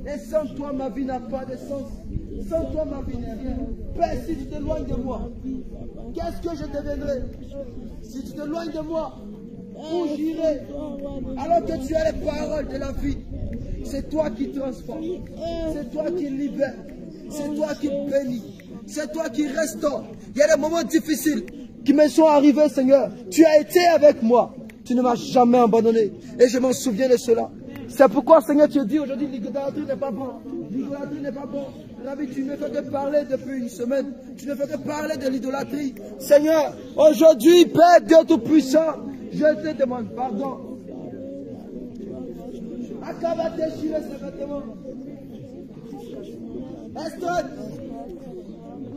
D: Et sans toi, ma vie n'a pas de sens. Sans toi, ma vie n'est rien. Père, si tu t'éloignes de moi, qu'est-ce que je deviendrai? Si tu t'éloignes de moi, où j'irai? Alors que tu as les paroles de la vie. C'est toi qui transforme. C'est toi qui libère. C'est toi qui bénit. C'est toi qui restaure. Il y a des moments difficiles qui me sont arrivés, Seigneur. Tu as été avec moi. Tu ne m'as jamais abandonné. Et je m'en souviens de cela. C'est pourquoi, Seigneur, tu dis aujourd'hui, l'idolâtrie n'est pas bon. L'idolâtrie n'est pas bon. Rabbi, tu ne fais que parler depuis une semaine. Tu ne fais que parler de l'idolâtrie. Seigneur, aujourd'hui, Père Dieu Tout-Puissant, je te demande pardon. Akab a déchiré ses vêtements. Esther,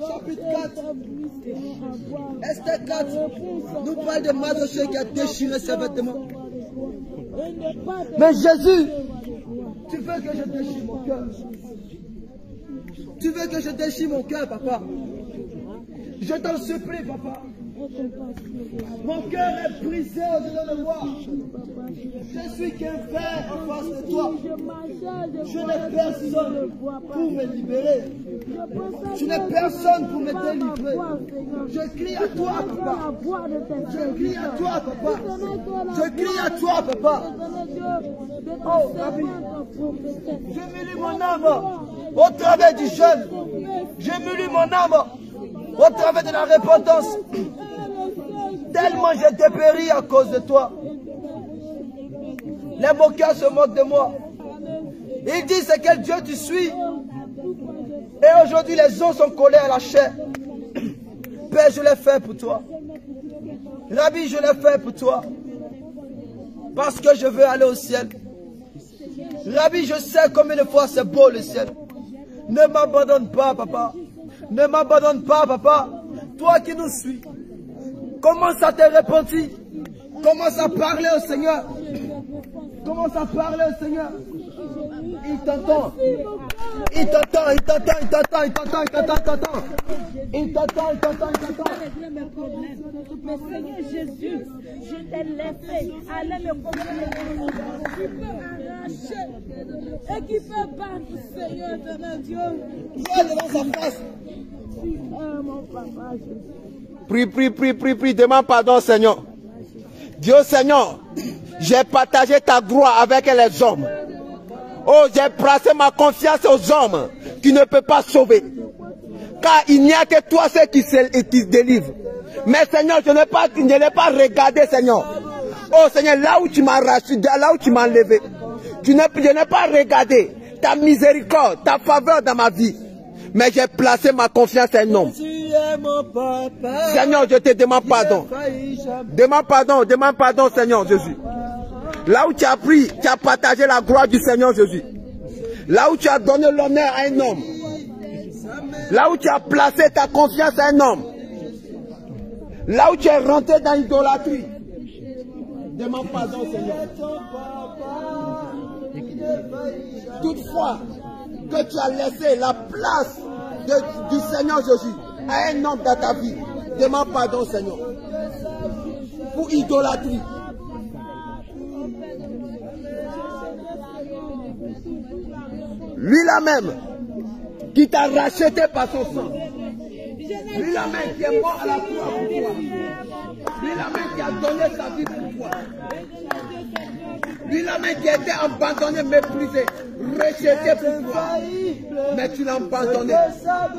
D: chapitre 4. Esther 4 nous parle de Mardochée qui a déchiré ses vêtements. Mais Jésus, tu veux que je déchire mon cœur? Tu veux que je déchire mon cœur, papa? Je t'en supplie, papa. Mon cœur est brisé au-dedans de moi. Je suis qu'un frère en face de toi. Je n'ai personne pour me libérer. Je n'ai personne pour me délivrer. Je crie à toi, papa. Je crie à toi, papa. Je crie à toi, papa. Oh, Rabbi, je m'unis mon âme au travers du jeûne. Je m'unis mon âme au travers de la repentance. Tellement j'ai dépéri à cause de toi. Les moqueurs se moquent de moi. Ils disent c'est quel Dieu tu suis. Et aujourd'hui les os sont collés à la chair. Père, je l'ai fait pour toi. Rabbi, je l'ai fait pour toi. Parce que je veux aller au ciel. Rabbi, je sais combien de fois c'est beau le ciel. Ne m'abandonne pas, papa. Ne m'abandonne pas, papa. Toi qui nous suis. Commence à te repentir. Commence à parler au Seigneur. Commence à parler au Seigneur. Il t'entend. Il t'entend, il t'entend, il t'entend, il t'entend, il t'entend, il t'entend. Il t'entend, il t'entend, il t'entend.
E: Mais Seigneur Jésus, je t'ai laissé aller me problèmes qui peut arracher et qui peut battre, Seigneur éternel Dieu.
D: Viens devant sa face.
E: Mon papa Jésus.
B: Prie, demande pardon, Seigneur. Dieu, Seigneur, j'ai partagé ta gloire avec les hommes. Oh, j'ai placé ma confiance aux hommes qui ne peuvent pas sauver. Car il n'y a que toi, ceux qui te délivrent. Mais Seigneur, je n'ai pas regardé, Seigneur. Oh Seigneur, là où tu m'as arraché, là où tu m'as enlevé. Je n'ai pas regardé ta miséricorde, ta faveur dans ma vie. Mais j'ai placé ma confiance en un homme. Seigneur, je te demande pardon. Demande pardon, Seigneur Jésus. Là où tu as pris, tu as partagé la gloire du Seigneur Jésus. Là où tu as donné l'honneur à un homme. Là où tu as placé ta confiance à un homme. Là où tu es rentré dans l'idolâtrie. Demande pardon, Seigneur. Toutefois que tu as laissé la place du Seigneur Jésus à un homme dans ta vie, demande pardon, Seigneur. Pour idolâtrie. Lui-là même, qui t'a racheté par son sang. Lui-là même qui est mort à la croix pour toi. Lui-là même qui a donné sa vie pour toi. Lui-là même qui a été abandonné, méprisé, rejeté pour toi. Mais tu l'as abandonné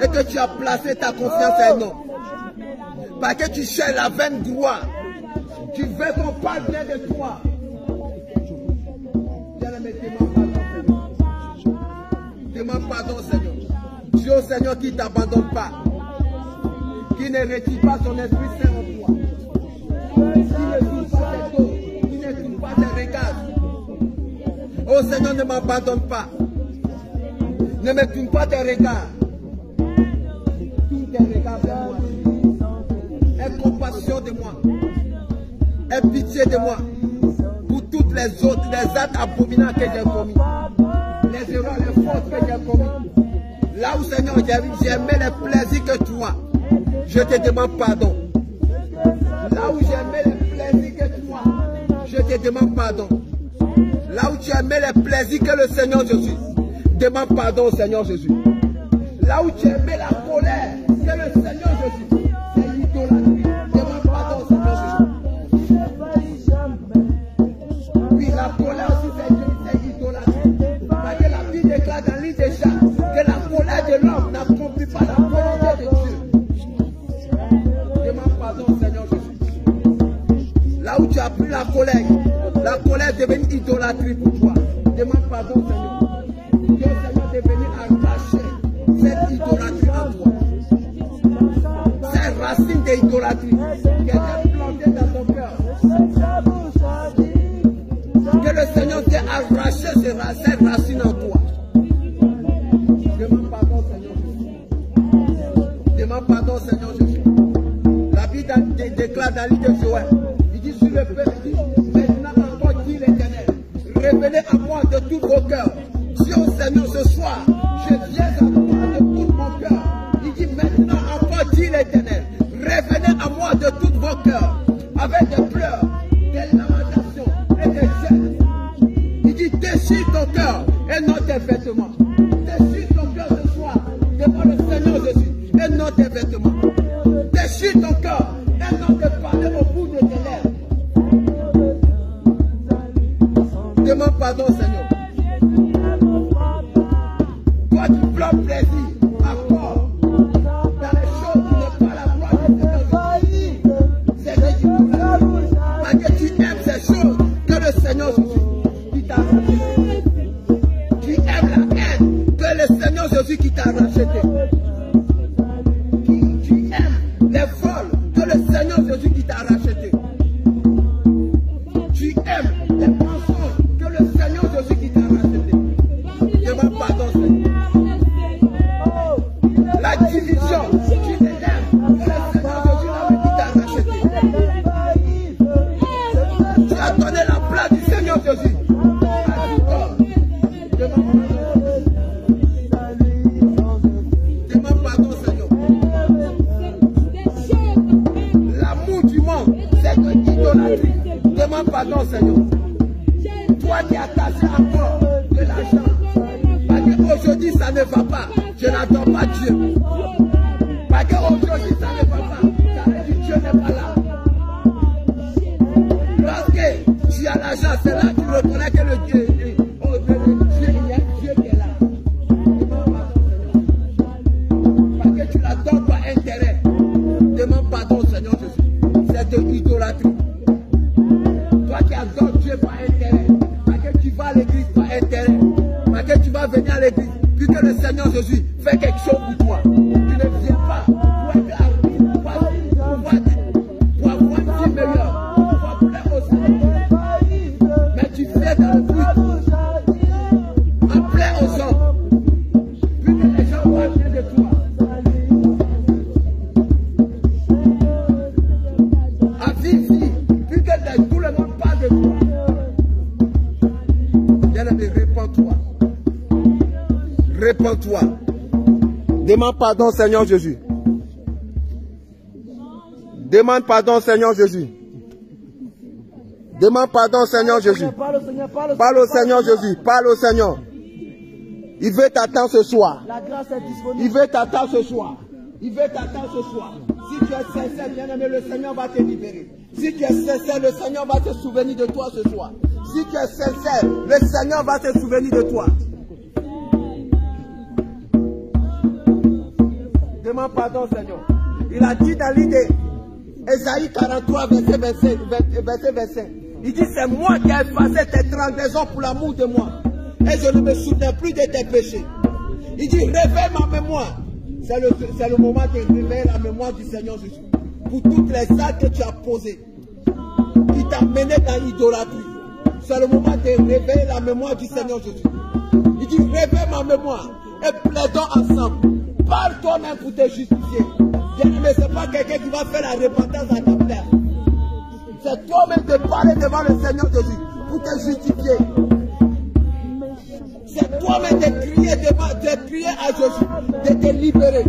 B: et que tu as placé ta confiance à un homme. Parce que tu cherches la vaine gloire. Tu veux qu'on parle bien de toi. Demande pardon, Seigneur. Dieu, Seigneur, qui ne t'abandonne pas. Qui ne retire pas son Esprit Saint en toi. Qui ne tourne pas tes dos. Qui ne tourne pas tes regards. Oh Seigneur, ne m'abandonne pas. Ne me tourne pas tes regards. Tourne tes regards vers moi. Aie compassion de moi. Aie pitié de moi. Pour toutes les autres, les actes abominables que j'ai commis. Les erreurs, les fautes que j'ai commis. Là où, Seigneur, j'ai aimé les plaisirs que toi, je te demande pardon. Là où j'ai aimé les plaisirs que toi, je te demande pardon. Là où tu as aimé les plaisirs que le Seigneur Jésus, demande pardon au Seigneur Jésus. Là où tu as aimé la colère que le Seigneur Jésus, c'est l'idolâtrie. Demande pardon au Seigneur Jésus. Oui, la colère aussi, c'est idolâtrie. Parce que la Bible déclare dans l'île de Jacques que la colère de l'homme n'accomplit pas la volonté de Dieu. Demande pardon au Seigneur Jésus. Là où tu as pris la colère est devenue idolâtrie pour toi. Demande pardon au Seigneur. Que le Seigneur est venu arracher cette idolâtrie en toi. Cette racine d'idolâtrie qui était plantée dans ton cœur. Que le Seigneur t'ait arracher ces racines en toi. Demande pardon, Seigneur Jésus. Demande pardon, Seigneur Jésus. La Bible déclare dans le livre de Joël. Il dit sur le peuple, il dit, maintenant encore dit l'Éternel, revenez à moi de tous vos cœurs. Si au Seigneur ce soir, je viens à toi de tout mon cœur. Il dit maintenant encore dit l'Éternel, revenez à moi de tous vos cœurs, avec des pleurs, des lamentations et des gênes. Il dit déchire ton cœur et non tes vêtements. Déchire ton cœur ce soir devant le Seigneur Jésus et non tes vêtements. Déchire ton cœur et non te parler au bout de tes lèvres. Demande pardon, Seigneur. Toi, tu prends plaisir à corps dans les choses qui n'est pas la gloire du Seigneur. C'est que tu parce que tu aimes ces choses que le Seigneur Jésus qui t'a racheté. Tu aimes la haine que le Seigneur Jésus qui t'a racheté. Tu aimes les vols que le Seigneur Jésus qui t'a racheté. Tu aimes les mensonges que le Seigneur Jésus qui t'a racheté. Demande pardon, Seigneur. La division, tu les aimes que le Seigneur Jésus qui t'a racheté. Tu as donné la place du Seigneur Jésus à tout homme. Demande pardon, Seigneur. L'amour du monde, c'est de l'idolâtrie. Demande pardon, Seigneur. Toi qui es attaché encore de l'argent, parce qu'aujourd'hui ça ne va pas, je n'adore pas Dieu. Parce qu'aujourd'hui ça ne va pas, ça veut dire Dieu n'est pas là. Lorsque tu as l'argent, c'est là que tu reconnais que le Dieu, il y a Dieu qui est là. Parce que tu l'adores par intérêt. Demande pardon, Seigneur Jésus. C'est de l'idolâtrie. Toi qui adores Dieu par intérêt, parce que tu vas à l'église par intérêt, parce que tu vas venir à l'église, puis que le Seigneur Jésus fait quelque chose pour toi. Tu ne viens pas pour être pour avoir une vie meilleure, pour plaire aux hommes. Mais tu viens dans le but à plaire aux hommes, puis que les gens parlent bien de toi. À vivre, puis que tout le monde parle de toi. Bien-aimé, répands-toi. Répands-toi. Demande pardon, Seigneur Jésus. Demande pardon, Seigneur Jésus. Demande pardon, Seigneur Jésus.
D: Parle au Seigneur,
B: Parle au Seigneur Jésus. Parle au Seigneur. Il veut t'attendre ce soir.
D: La grâce est disponible.
B: Il veut t'attendre ce soir. Il veut t'attendre ce soir. Si tu es sincère, bien-aimé, le Seigneur va te libérer. Si tu es sincère, le Seigneur va te souvenir de toi ce soir. Si tu es sincère, le Seigneur va te souvenir de toi. Demande pardon, Seigneur. Il a dit dans l'idée, Ésaïe 43, verset 25. Il dit, c'est moi qui ai effacé tes transgressions pour l'amour de moi. Et je ne me souviens plus de tes péchés. Il dit, réveille ma mémoire. C'est le moment de réveiller la mémoire du Seigneur Jésus. Pour toutes les actes que tu as posées, qui t'a mené dans l'idolâtrie. C'est le moment de réveiller la mémoire du Seigneur Jésus. Il dit, réveille ma mémoire et plaidons ensemble. Parle toi-même pour te justifier. Mais ce n'est pas quelqu'un qui va faire la repentance à ta place. C'est toi-même de parler devant le Seigneur Jésus pour te justifier. C'est toi-même de crier à Jésus, de te libérer.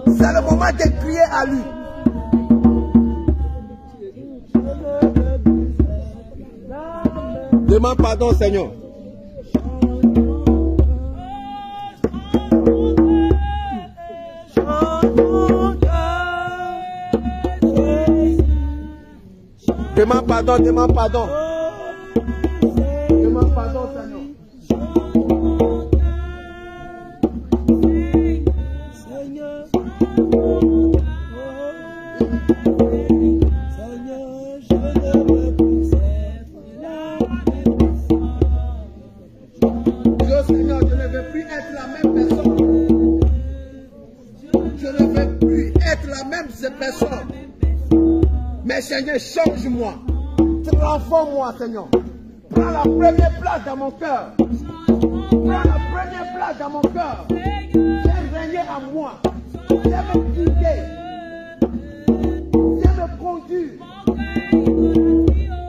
B: C'est le moment de crier à lui. Demande pardon, Seigneur. Demande pardon, demande pardon. Demande pardon, Seigneur. Seigneur, je ne veux plus être la même personne. Je ne veux plus être la même personne. Mais Seigneur, change-moi. Transforme-moi, Seigneur. Prends Prends la première place dans mon cœur. Prends la première place dans mon cœur. Viens régner en moi. Viens me guider. Viens me conduire.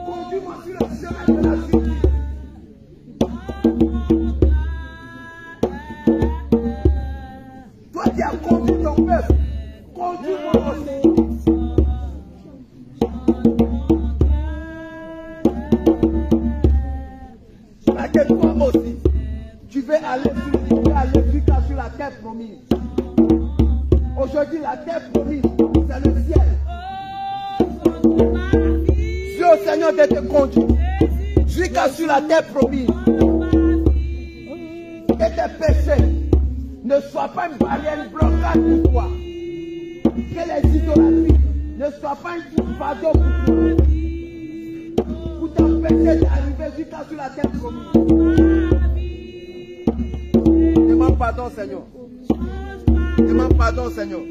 B: Conduis-moi sur le chemin de la vie. Toi qui as conduit ton peuple, conduis-moi aussi. Que toi aussi, tu veux aller sur la terre promise. Aujourd'hui, la terre promise, c'est le ciel. Dieu au Seigneur de te conduire jusqu'à sur la terre promise. Que tes péchés ne soient pas une barrière, une blocade pour toi. Que les idolâtries ne soient pas un fardeau pour toi. Pour t'empêcher d'arriver jusqu'à sur la terre promise. Demande pardon, Seigneur. Demande pardon, Seigneur.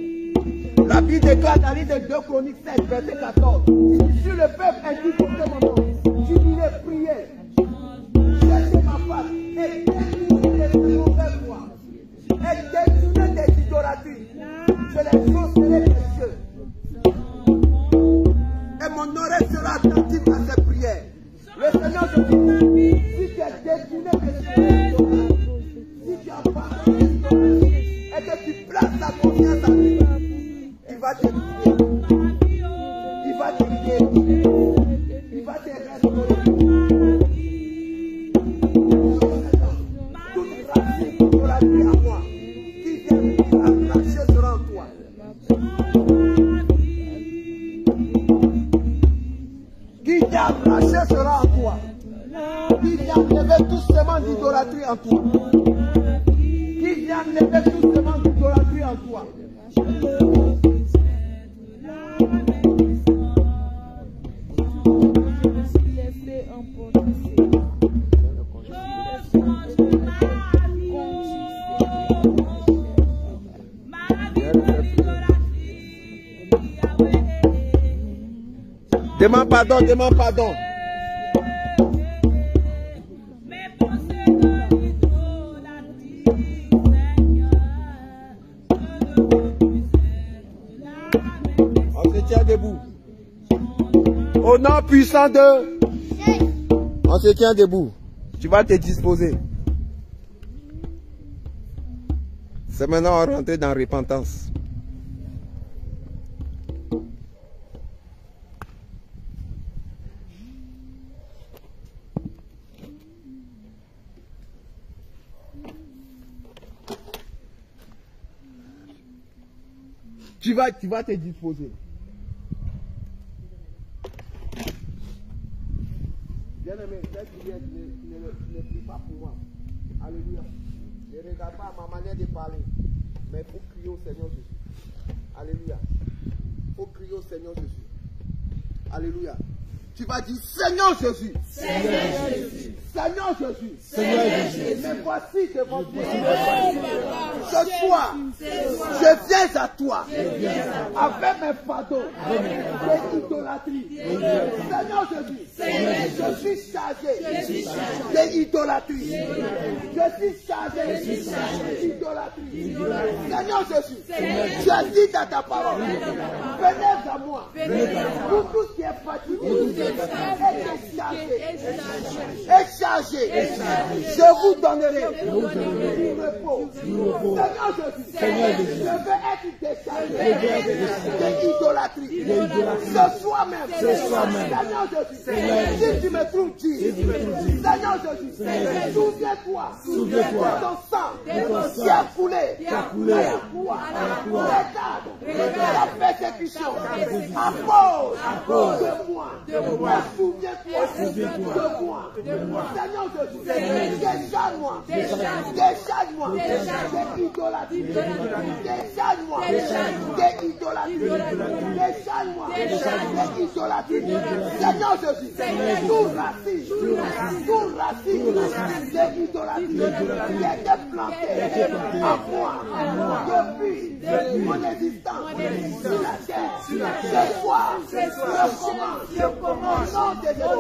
B: La Bible déclare dans le livre de 2 Chroniques 7, verset 14. Si le peuple inculque mon nom, tu dirais prier, chercher ma face et détourner de mauvaises voies. Et détourner des idolâtries. Je les saucerai des cieux. Et mon oreille sera attentive à ces prières. Le Seigneur te dit, si tu as détourné des cieux, si tu as parlé et que tu places ta confiance en lui, il va te guider. Il va te guider. Il va te restaurer. Toute racine de la vie à moi, qui vient arracher sera en toi. Qui t'a arraché sera en toi. Qui vient enlever tout seulement d'idolâtrie en toi. Qui vient enlever tout seulement d'idolâtrie en toi. Demande pardon, demande pardon. On se tient debout. Au nom puissant de... On se tient debout. Tu vas te disposer. C'est maintenant à rentrer dans la repentance. Tu vas te disposer. Bien-aimé, cette prière, ne prie pas pour moi. Alléluia. Ne regarde pas ma manière de parler. Mais il faut crier au Seigneur Jésus. Alléluia. Il faut crier au Seigneur Jésus. Alléluia. Tu vas dire Seigneur Jésus. Seigneur Jésus. Seigneur Jésus. Seigneur Jésus. Mais voici devant toi. Ce soir, je viens à toi avec mes fardeaux d'idolâtrie. Seigneur Jésus, je suis chargé d'idolâtrie. Je suis chargé d'idolâtrie. Seigneur Jésus, tu as dit dans ta parole, venez à moi, pour tout ce qui est fatigué et chargé, je vous donnerai du repos. Seigneur Jésus, je veux être déchargé d'idolâtrie. Ce soir même, Seigneur Jésus, si tu me trouves dit, Seigneur Jésus, souviens-toi de ton sang qui a coulé à la croix, regarde la persécution à cause de moi. Souviens-toi de moi. Seigneur Jésus, décharge-moi d'idolâtrie. Décharge-moi d'idolâtrie. Décharge-moi de l'idolâtrie. Seigneur Jésus, tout racine de l'idolâtrie qui était plantée en moi depuis mon existence sur la terre. Ce soir, je commence au nom de Dieu.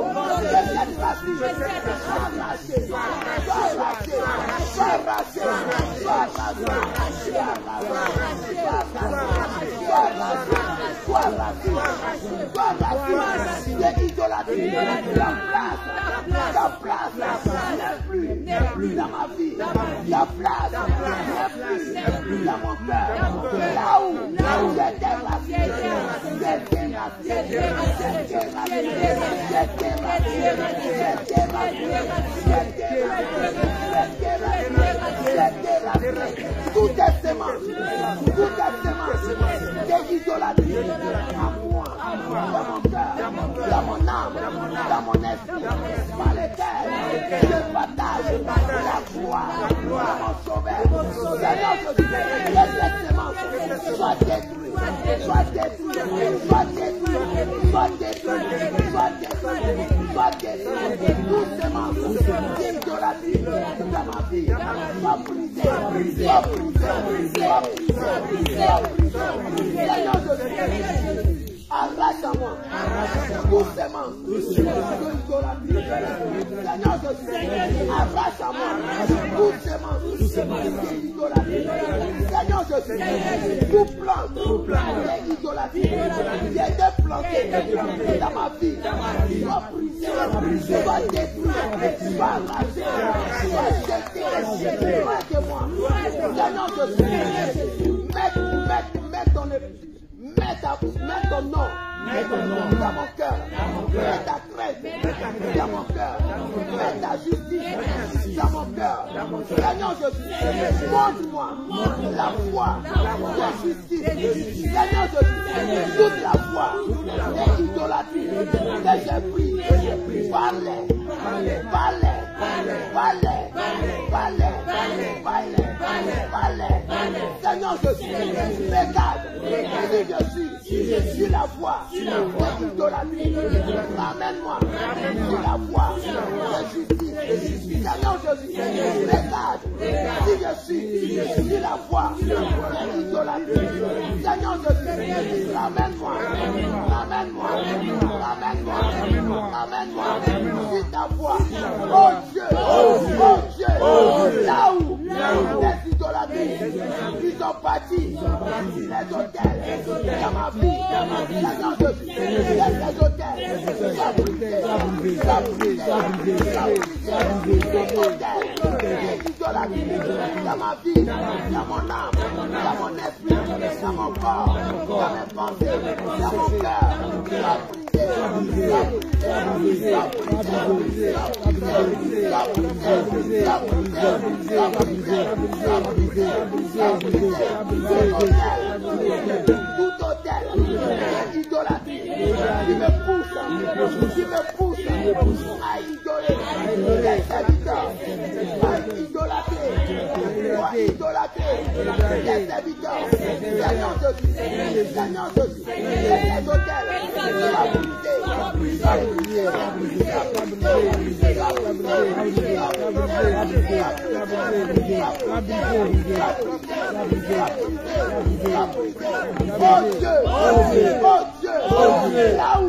B: Cette racine ta place n'est plus dans ma vie. Ta place n'est plus dans mon cœur. Là où j'étais toutes ces semences d'idolâtrie en moi, dans mon cœur, dans mon âme, dans mon esprit, par lesquelles je partage la foi dans mon sauveur. Seigneur Jésus, laisse ces semences soient détruites, toutes semences d'idolâtrie dans ma vie, soient brisées. Seigneur Jésus, arrache à moi toutes semences d'idolâtrie. Seigneur Jésus, arrache à moi toutes semences d'idolâtrie. Seigneur Jésus, tout plan d'idolâtrie qui était planté dans ma vie, soit brisé, soit détruit, soit arraché, soit jeté loin de moi. Seigneur Jésus, mets ton nom dans mon cœur, mets ta crête dans mon cœur, mets ta justice dans mon cœur. Seigneur Jésus, montre-moi la foi de justice. Seigneur Jésus, toute la foi de l'idolâtrie que j'ai pris, parlez. Seigneur Jésus, regarde, si je suis la foi de l'idolâtrie, ramène-moi sur la foi de justice. Seigneur Jésus, regarde, si je suis la foi de l'idolâtrie. Seigneur Jésus, ramène-moi sur ta foi. Oh Dieu, là où les idolâtries, ils ont bâti les hôtels dans ma vie. Seigneur Jésus, les hôtels, dans ma vie, dans mon âme, dans mon esprit, dans mon corps, dans mes pensées, dans mon cœur. Tout hôtel idolâtrie qui me pousse à idoler les serviteurs, à idolâtrer les serviteurs. Seigneur Jésus, les hôtels oh Dieu, là où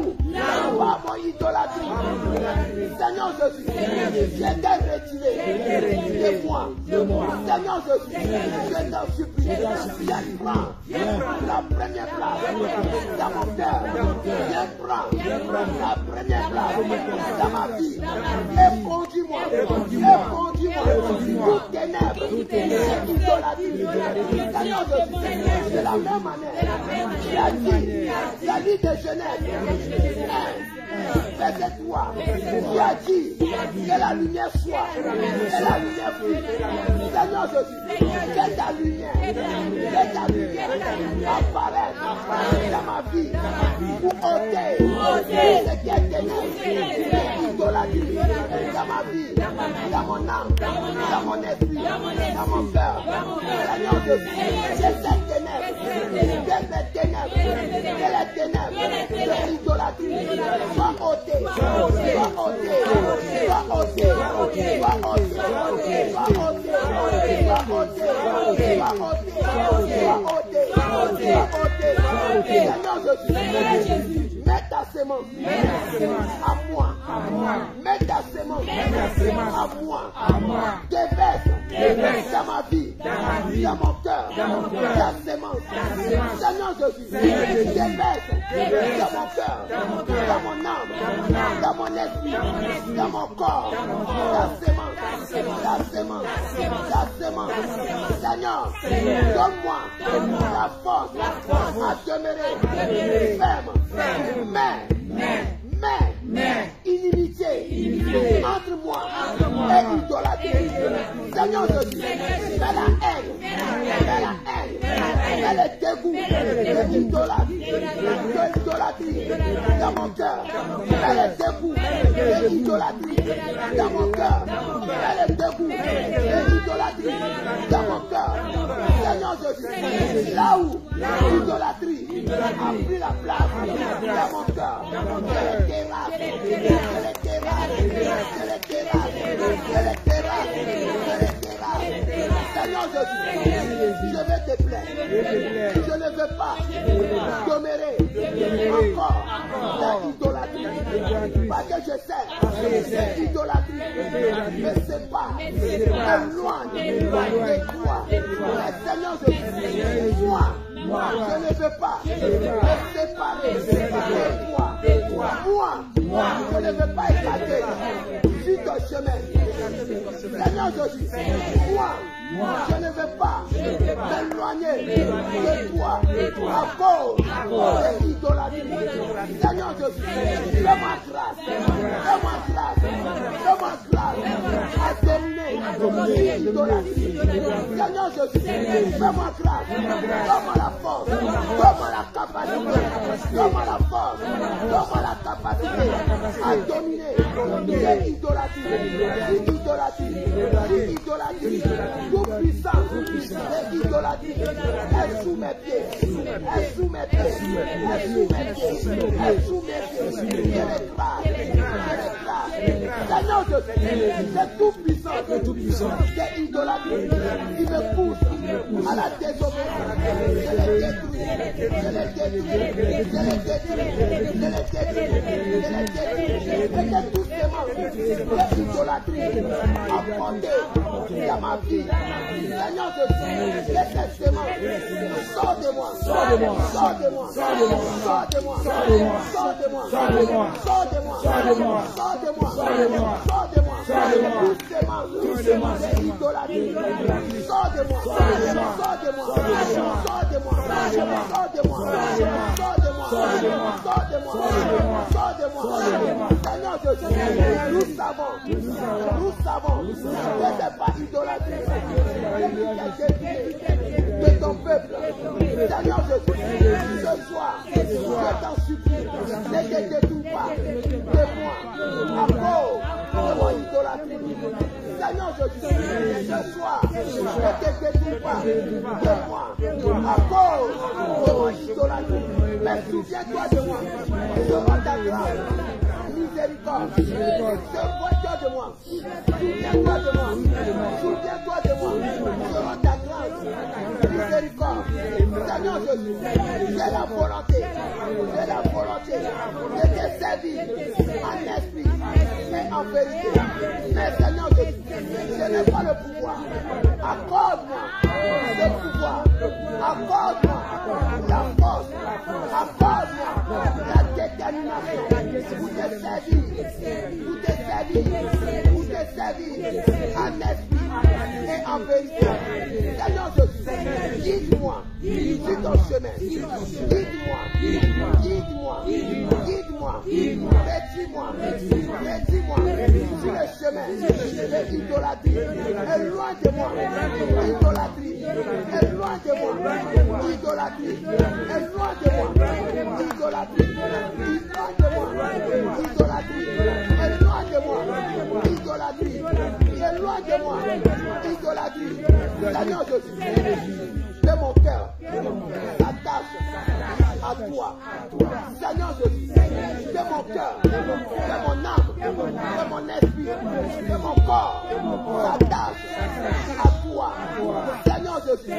B: par mon idolâtrie, Seigneur Jésus, j'étais retiré de moi. Seigneur Jésus, je t'en supplie, viens prendre la première place dans mon cœur, viens prendre la première place dans ma vie, et conduis-moi, toute ténèbres, idolâtrie. Seigneur Jésus, de la même manière, tu as dit, la vie de Genèse, verset 3, tu as dit que la lumière soit, et la lumière fut. Seigneur Jésus, que ta lumière apparaisse dans ma vie, pour ôter ce qui est ténèbres, idolâtrie, dans ma vie, dans mon âme, dans mon esprit, dans mon cœur. Seigneur Jésus, c'est cette ténèbres, c'est ténèbres, c'est les ténèbres, c'est l'idolâtrie. Sois ôté, sois ôté, sois ôté, sois ôté, sois ôté, sois ôté, sois ôté, Seigneur Jésus, mets ta sémence à moi, mets ta sémence à moi, déverse dans ma vie, dans mon cœur, ta sémence, Seigneur Jésus, déverse dans mon cœur, dans mon âme, dans mon esprit, dans mon corps, ta sémence, Seigneur, donne-moi la force à demeurer ferme, mais inimitié entre moi et l'idolâtrie. Seigneur Jésus, fais la haine, fais le dégoût de l'idolâtrie dans mon cœur, fais le dégoût de l'idolâtrie dans mon cœur, fais le dégoût de l'idolâtrie dans mon cœur. Seigneur Jésus, là où l'idolâtrie a pris la place dans mon cœur, Seigneur Jésus, je vais te plaire. Je ne veux pas demeurer encore dans l'idolâtrie. Parce que je sais que l'idolâtrie me sépare, m'éloigne de toi. Seigneur Jésus, moi, je ne veux pas me séparer de toi. Moi, je ne veux pas écarter sur ton chemin. Seigneur Jésus, moi, je ne veux pas m'éloigner de toi à cause de l'idolâtrie. Seigneur Jésus, fais-moi grâce à dominer l'idolâtrie. Seigneur Jésus, fais-moi grâce, donne-moi la force, donne-moi la capacité, donne-moi la force, donne-moi la capacité à dominer l'idolâtrie, toute puissance de l'idolâtrie est sous mes pieds, est sous mes pieds, est sous mes pieds, est sous mes pieds, je l'écrase. Seigneur Jésus, c'est toute puissance de l'idolâtrie qui me pousse à la désobéissance. Je les détruis. Et que toutes ces manques de l'idolâtrie apportées dans ma vie, Seigneur Jésus, laisse ces manques, sors de moi, nous savons que c'est pas idolâtrie de ton peuple. Seigneur Jésus, ce soir, je t'en supplie, ne te détourne pas de moi à cause de mon idolâtrie. Seigneur Jésus, ce soir, ne te détourne pas de moi à cause de mon idolâtrie. Mais souviens-toi de moi, devant ta grâce. Miséricorde, souviens-toi de moi, souviens-toi de moi, souviens-toi de moi, devant ta grâce, miséricorde. Seigneur Jésus, j'ai la volonté de te servir en esprit et en vérité. Mais Seigneur Jésus, je n'ai pas le pouvoir. Accorde-moi le pouvoir, accorde-moi la force, accorde-moi la détermination pour te servir en esprit et en vérité. Seigneur Jésus, guide-moi sur ton chemin, guide-moi, répris-moi sur le chemin de l'idolâtrie. Et loin de moi, idolâtrie, et loin de moi, idolâtrie, et loin de moi, idolâtrie, et loin de moi. idolâtrie. Seigneur Jésus, que mon cœur s'attache à toi. Seigneur Jésus, que mon cœur, que mon âme, que mon esprit, que mon corps s'attache à toi. Seigneur Jésus,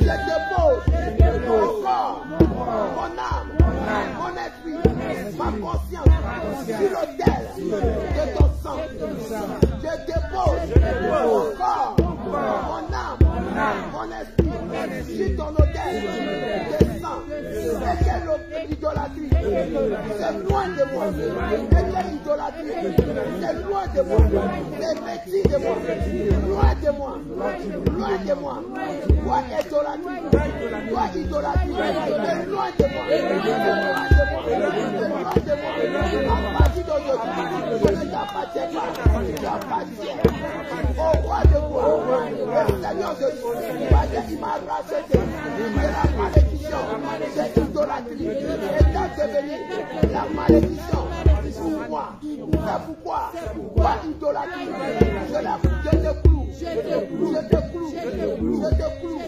B: je dépose mon corps, mon âme, mon esprit, ma conscience sur l'autel de ton sang. Je dépose mon corps, mon âme, mon esprit sur ton autel de sang. Et quelle idolâtrie, c'est loin de moi. Et quelle idolâtrie, c'est loin de moi. C'est petit de moi, loin de moi, loin de moi. Toi idolâtrie, c'est loin de moi, loin de moi. À partir d'aujourd'hui, je ne t'appartiens pas, j'appartiens au roi de gloire, le Seigneur Jésus, parce qu'il m'a racheté de la malédiction, de l'idolâtrie, et t'as devenu la malédiction pour moi. C'est pourquoi, toi idolâtrie, je te cloue, je te cloue, je te cloue, je te cloue,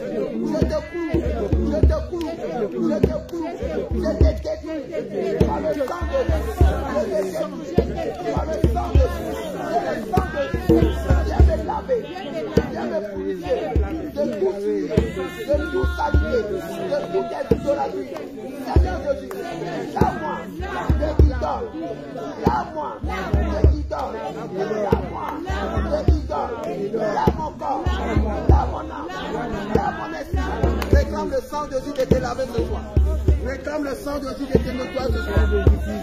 B: je te cloue, je te cloue, je te cloue, je te détruis par le sang de Jésus, par le sang de Jésus, viens me laver, viens me purifier de tout suie, de tout saleté, de toute idolâtrie. Seigneur Jésus, lave-moi de idole, lave-moi de idole, lave-moi de idole, lave mon corps, lave mon âme, lave mon esprit. Réclame le sang de Jésus de te laver ce soir. Réclame le sang de Jésus de te nettoyer ce soir.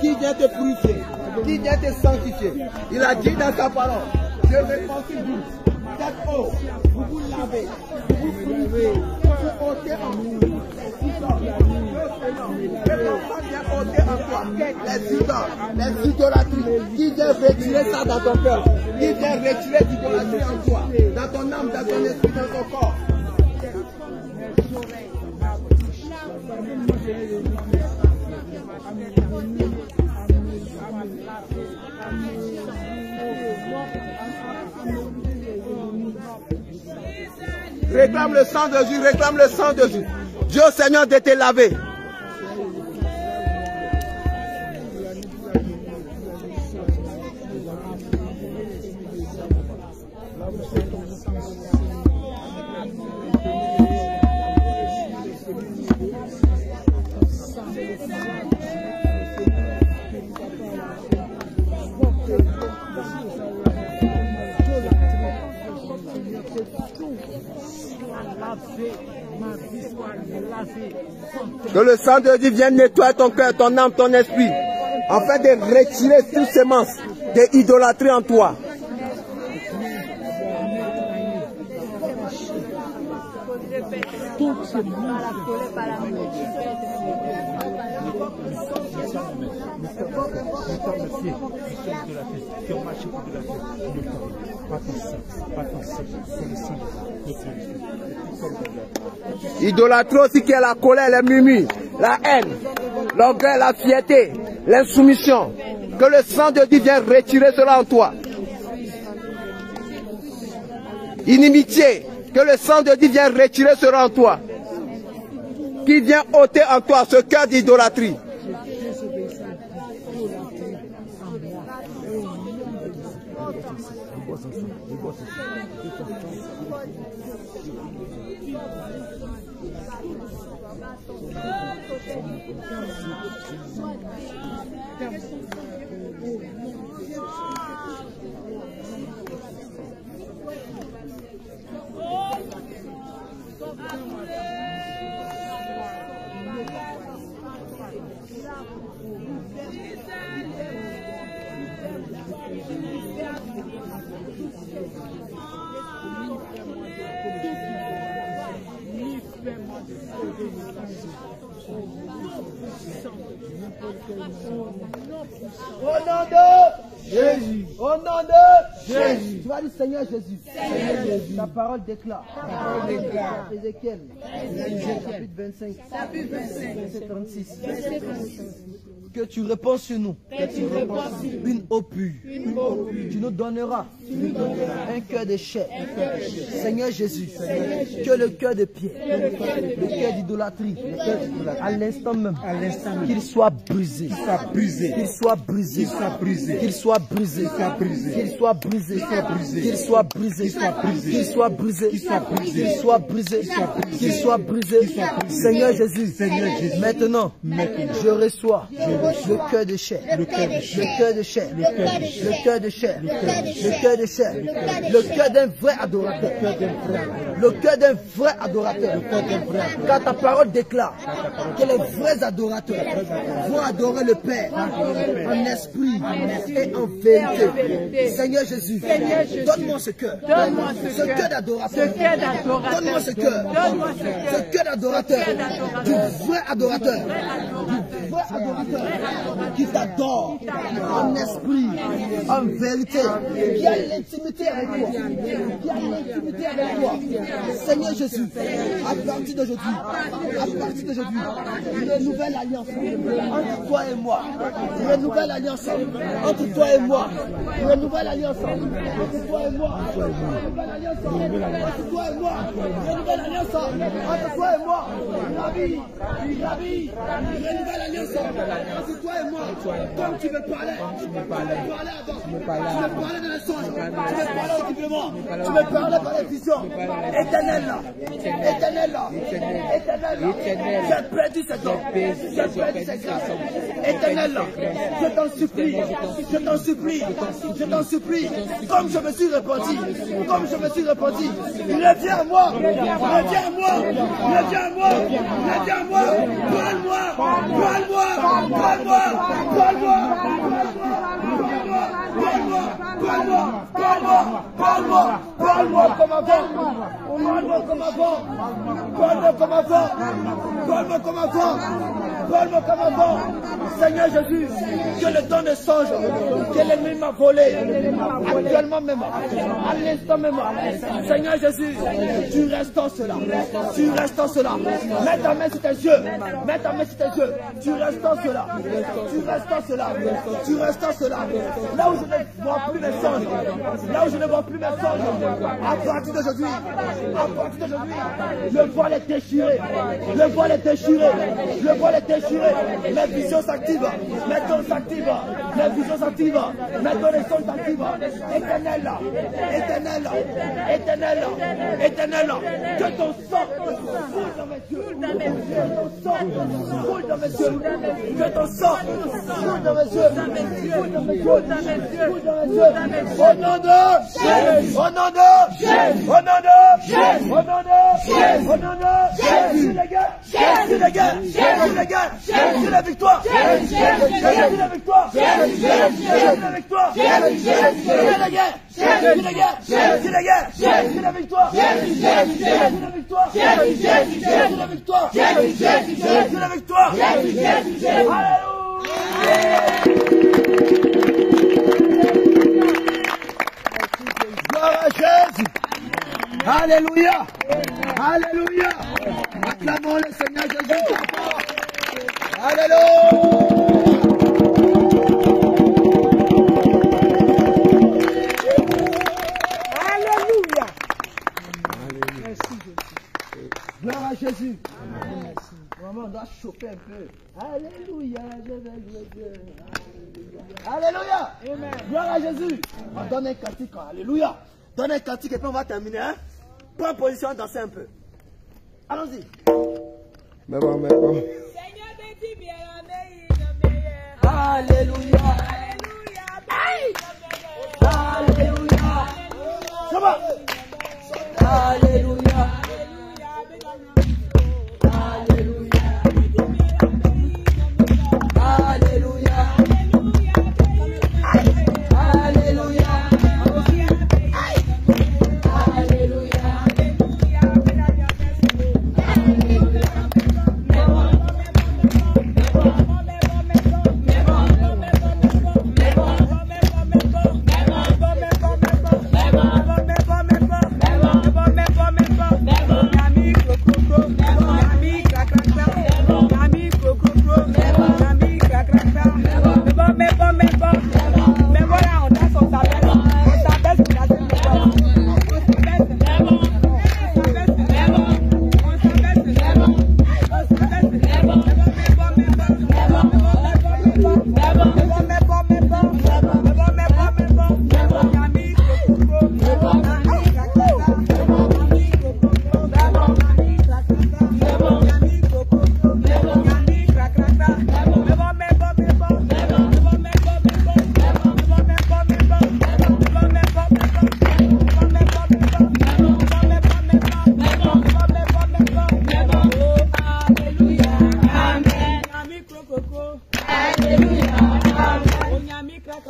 B: Qui vient te purifier, qui vient te sanctifier. Il a dit dans sa parole, je réconcilie cette eau, vous vous lavez, vous vous purifiez, vous ôtez en vous. Les idolâtries, qui vient retirer ça dans ton cœur, qui vient retirer l'idolâtrie en toi, dans ton âme, dans ton esprit, dans ton corps. Réclame le sang de Jésus, réclame le sang de Jésus. Dieu Seigneur de te laver. Que le sang de Dieu vienne nettoyer ton cœur, ton âme, ton esprit, afin de retirer toutes ces semences d'idolâtrie en toi. Idolâtrie aussi qui est la colère, les murmures, la haine, l'orgueil, la fierté, l'insoumission. Que le sang de Dieu vienne retirer cela en toi. Inimitié, que le sang de Dieu vienne retirer cela en toi. Qui vient ôter en toi ce cœur d'idolâtrie. Au nom de Jésus. Au nom de Jésus. Tu vas dire Seigneur Jésus. Seigneur Jésus. Ta parole déclare. Ézéchiel. Chapitre 25. Verset 36.
D: que tu réponds sur nous une eau pure. Tu nous donneras un cœur de chair. Seigneur Jésus, que le cœur de pierre, le cœur d'idolâtrie, à l'instant même, qu'il soit brisé, qu'il soit brisé, qu'il soit brisé, qu'il soit brisé, qu'il soit brisé, qu'il soit brisé, qu'il soit brisé, qu'il soit brisé. Seigneur Jésus, maintenant, je reçois le cœur de chair, le cœur de chair, le cœur de chair, le cœur de chair, le cœur d'un vrai adorateur, le cœur d'un vrai adorateur. Car ta parole déclare que les vrais adorateurs vont adorer le Père en esprit et en vérité. Seigneur Jésus, donne-moi ce cœur, ce cœur d'adorateur. Donne-moi ce cœur d'adorateur, du vrai adorateur, qui t'adore en esprit, en vérité, qui a l'intimité avec toi, Seigneur Jésus, à partir d'aujourd'hui, une nouvelle alliance entre toi et moi, une nouvelle alliance entre toi et moi, une nouvelle alliance entre toi et moi, une nouvelle alliance entre toi et moi, une nouvelle alliance entre toi et moi, la vie, une nouvelle alliance entre toi et moi, comme tu me parlais avant, tu me parlais dans les songes, tu me parlais audiblement, tu me parlais par les visions. Éternel là, j'ai perdu cette ordre, j'ai perdu cette grâce. Éternel là, je t'en supplie, comme je me suis repenti, reviens à moi, parle-moi comme avant. Seigneur Jésus, que le temps de songe que l'ennemi m'a volé, actuellement même, à l'instant même, Seigneur Jésus, tu restaures cela. Mets ta main sur tes yeux, tu restaures cela. Là où je ne vois plus mes songes, à partir d'aujourd'hui, le voile est déchiré, mes visions s'activent, mes dons s'activent, mes visions s'activent, mes connaissances s'activent. Éternel, que ton sang coule dans mes yeux, que ton sang coule dans mes yeux, au nom de Jésus, les gars, c'est la victoire, Alléluia. Acclamons le Seigneur Jésus. Alléluia. Gloire à Jésus. Vraiment, on doit choquer un peu. Alléluia, je vais louer. Alléluia. Gloire à Jésus. On donne un cantique. Alléluia. Donne un cantique et puis on va terminer. Hein? Prends position, danser un peu. Allons-y.
B: Mais bon.
E: Seigneur, bénis bien la meilleure.
D: Alléluia. Alléluia.
B: Comment?
D: Alléluia.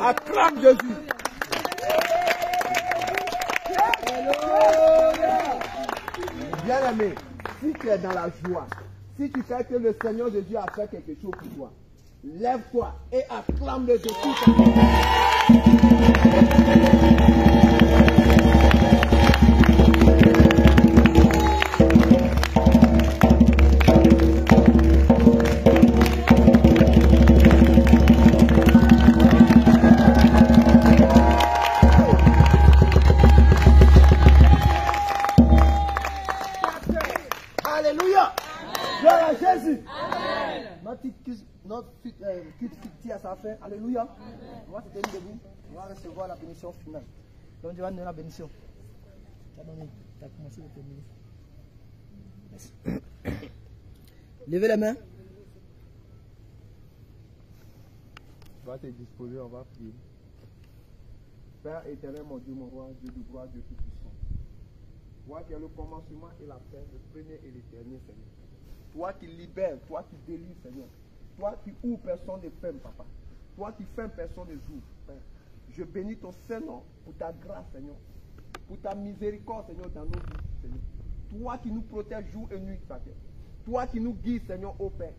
B: Acclame Jésus. Bien-aimé, si tu es dans la joie, si tu sais que le Seigneur Jésus a fait quelque chose pour toi, lève-toi et acclame-le de tout ton cœur.
D: Alléluia. On va se tenir debout. On va recevoir la bénédiction finale. Donc tu vas donner la bénédiction. Tu as commencé à terminer. Levez les mains.
B: Tu vas te disposer, on va prier. Père éternel, mon Dieu, mon roi, Dieu de gloire, Dieu tout-puissant. Toi qui es le commencement et la fin, le premier et le dernier, Seigneur. Toi qui libères, toi qui délivres, Seigneur. Toi qui ouvres personne ne ferme, Papa. Toi qui fermes personne ne ouvre, Père. Je bénis ton Saint-Nom pour ta grâce, Seigneur. Pour ta miséricorde, Seigneur, dans nos vies, Seigneur. Toi qui nous protèges jour et nuit, Père. Toi qui nous guides, Seigneur, ô Père.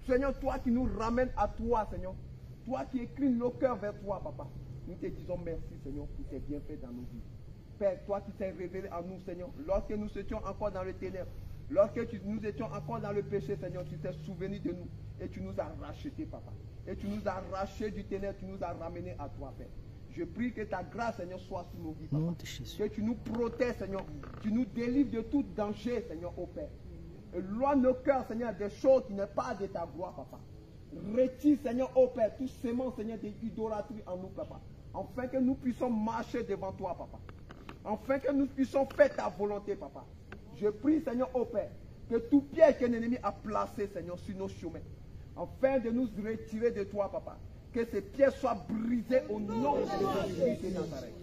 B: Seigneur, toi qui nous ramènes à toi, Seigneur. Toi qui inclines nos cœurs vers toi, Papa. Nous te disons merci, Seigneur, pour tes bienfaits dans nos vies. Père, toi qui t'es révélé à nous, Seigneur, lorsque nous étions encore dans le ténèbre, lorsque nous étions encore dans le péché, Seigneur, tu t'es souvenu de nous et tu nous as rachetés, Papa. Et tu nous as arrachés du ténèbre, tu nous as ramenés à toi, Père. Je prie que ta grâce, Seigneur, soit sur nos vies, Papa. Que tu nous protèges, Seigneur. Tu nous délivres de tout danger, Seigneur, ô Père. Éloigne nos cœurs, Seigneur, des choses qui n'est pas de ta gloire, Papa. Retire, Seigneur, ô Père, tout sément, Seigneur, de l'idolâtrie en nous, Papa. Afin que nous puissions marcher devant toi, Papa. Afin que nous puissions faire ta volonté, Papa. Je prie, Seigneur, ô Père, que tout piège que l'ennemi a placé, Seigneur, sur nos chemins, afin de nous retirer de toi, Papa. Que ces pièges soient brisés au nom de Jésus-Christ de Nazareth.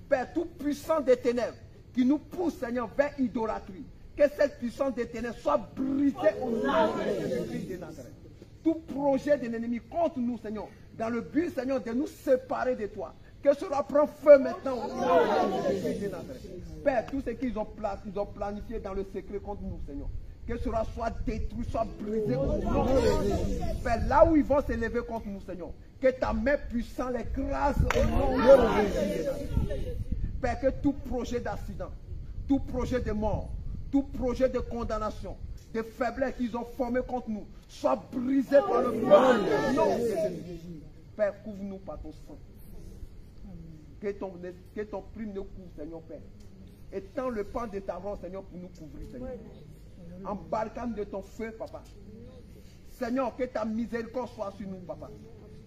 B: Père, tout puissant des ténèbres qui nous pousse, Seigneur, vers l'idolâtrie, que cette puissance des ténèbres soit brisée au nom de Jésus-Christ de Nazareth. Tout projet de l'ennemi contre nous, Seigneur, dans le but, Seigneur, de nous séparer de toi, que cela prend feu maintenant au nom de Jésus de Nazareth. Père, tout ce qu'ils ont planifié dans le secret contre nous, Seigneur, que cela soit détruit, soit brisé au nom de Jésus. Père, là où ils vont s'élever contre nous, Seigneur, que ta main puissante l'écrase au nom de Jésus de Nazareth. Père, que tout projet d'accident, tout projet de mort, tout projet de condamnation, de faiblesse qu'ils ont formé contre nous, soit brisé par le nom de Jésus. Père, couvre-nous par ton sang. Que ton plume nous couvre, Seigneur Père. Étends le pan de ta robe, Seigneur, pour nous couvrir, Seigneur. Embarque-nous de ton feu, Papa. Seigneur, que ta miséricorde soit sur nous, Papa.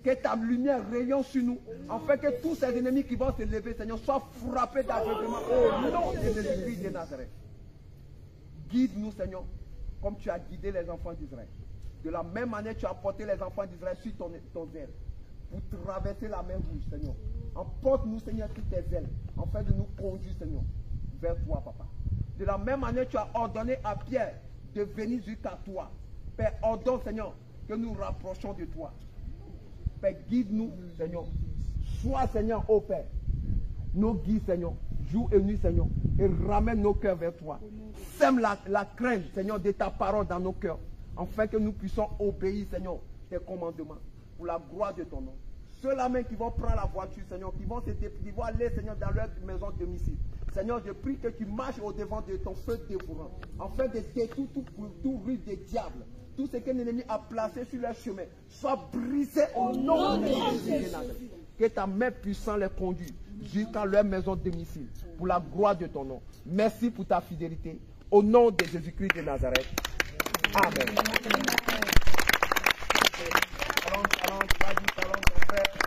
B: Que ta lumière rayonne sur nous, afin que tous ces ennemis qui vont se lever, Seigneur, soient frappés d'aveuglement au nom de Jésus-Christ de Nazareth. Guide-nous, Seigneur, comme tu as guidé les enfants d'Israël. De la même manière, tu as porté les enfants d'Israël sur ton aile, pour traverser la mer rouge, Seigneur. Emporte-nous, Seigneur, toutes tes ailes, afin de nous conduire, Seigneur, vers toi, Papa. De la même manière, tu as ordonné à Pierre de venir jusqu'à toi. Père, ordonne, Seigneur, que nous rapprochons de toi. Père, guide-nous, Seigneur. Sois, Seigneur, ô Père, nos guides, Seigneur, jour et nuit, Seigneur, et ramène nos cœurs vers toi. Sème la crainte, Seigneur, de ta parole dans nos cœurs, afin que nous puissions obéir, Seigneur, tes commandements, pour la gloire de ton nom. Ceux-là même qui vont prendre la voiture, Seigneur, qui vont aller, Seigneur, dans leur maison domicile. Seigneur, je prie que tu marches au-devant de ton feu dévorant, afin de détruire tout ruse des diables. Tout ce que l'ennemi a placé sur leur chemin soit brisé au nom de Jésus. Que ta main puissante les conduise jusqu'à leur maison domicile, pour la gloire de ton nom. Merci pour ta fidélité. Au nom de Jésus-Christ de Nazareth. Amen. Talon, vas-y, talon, ton frère.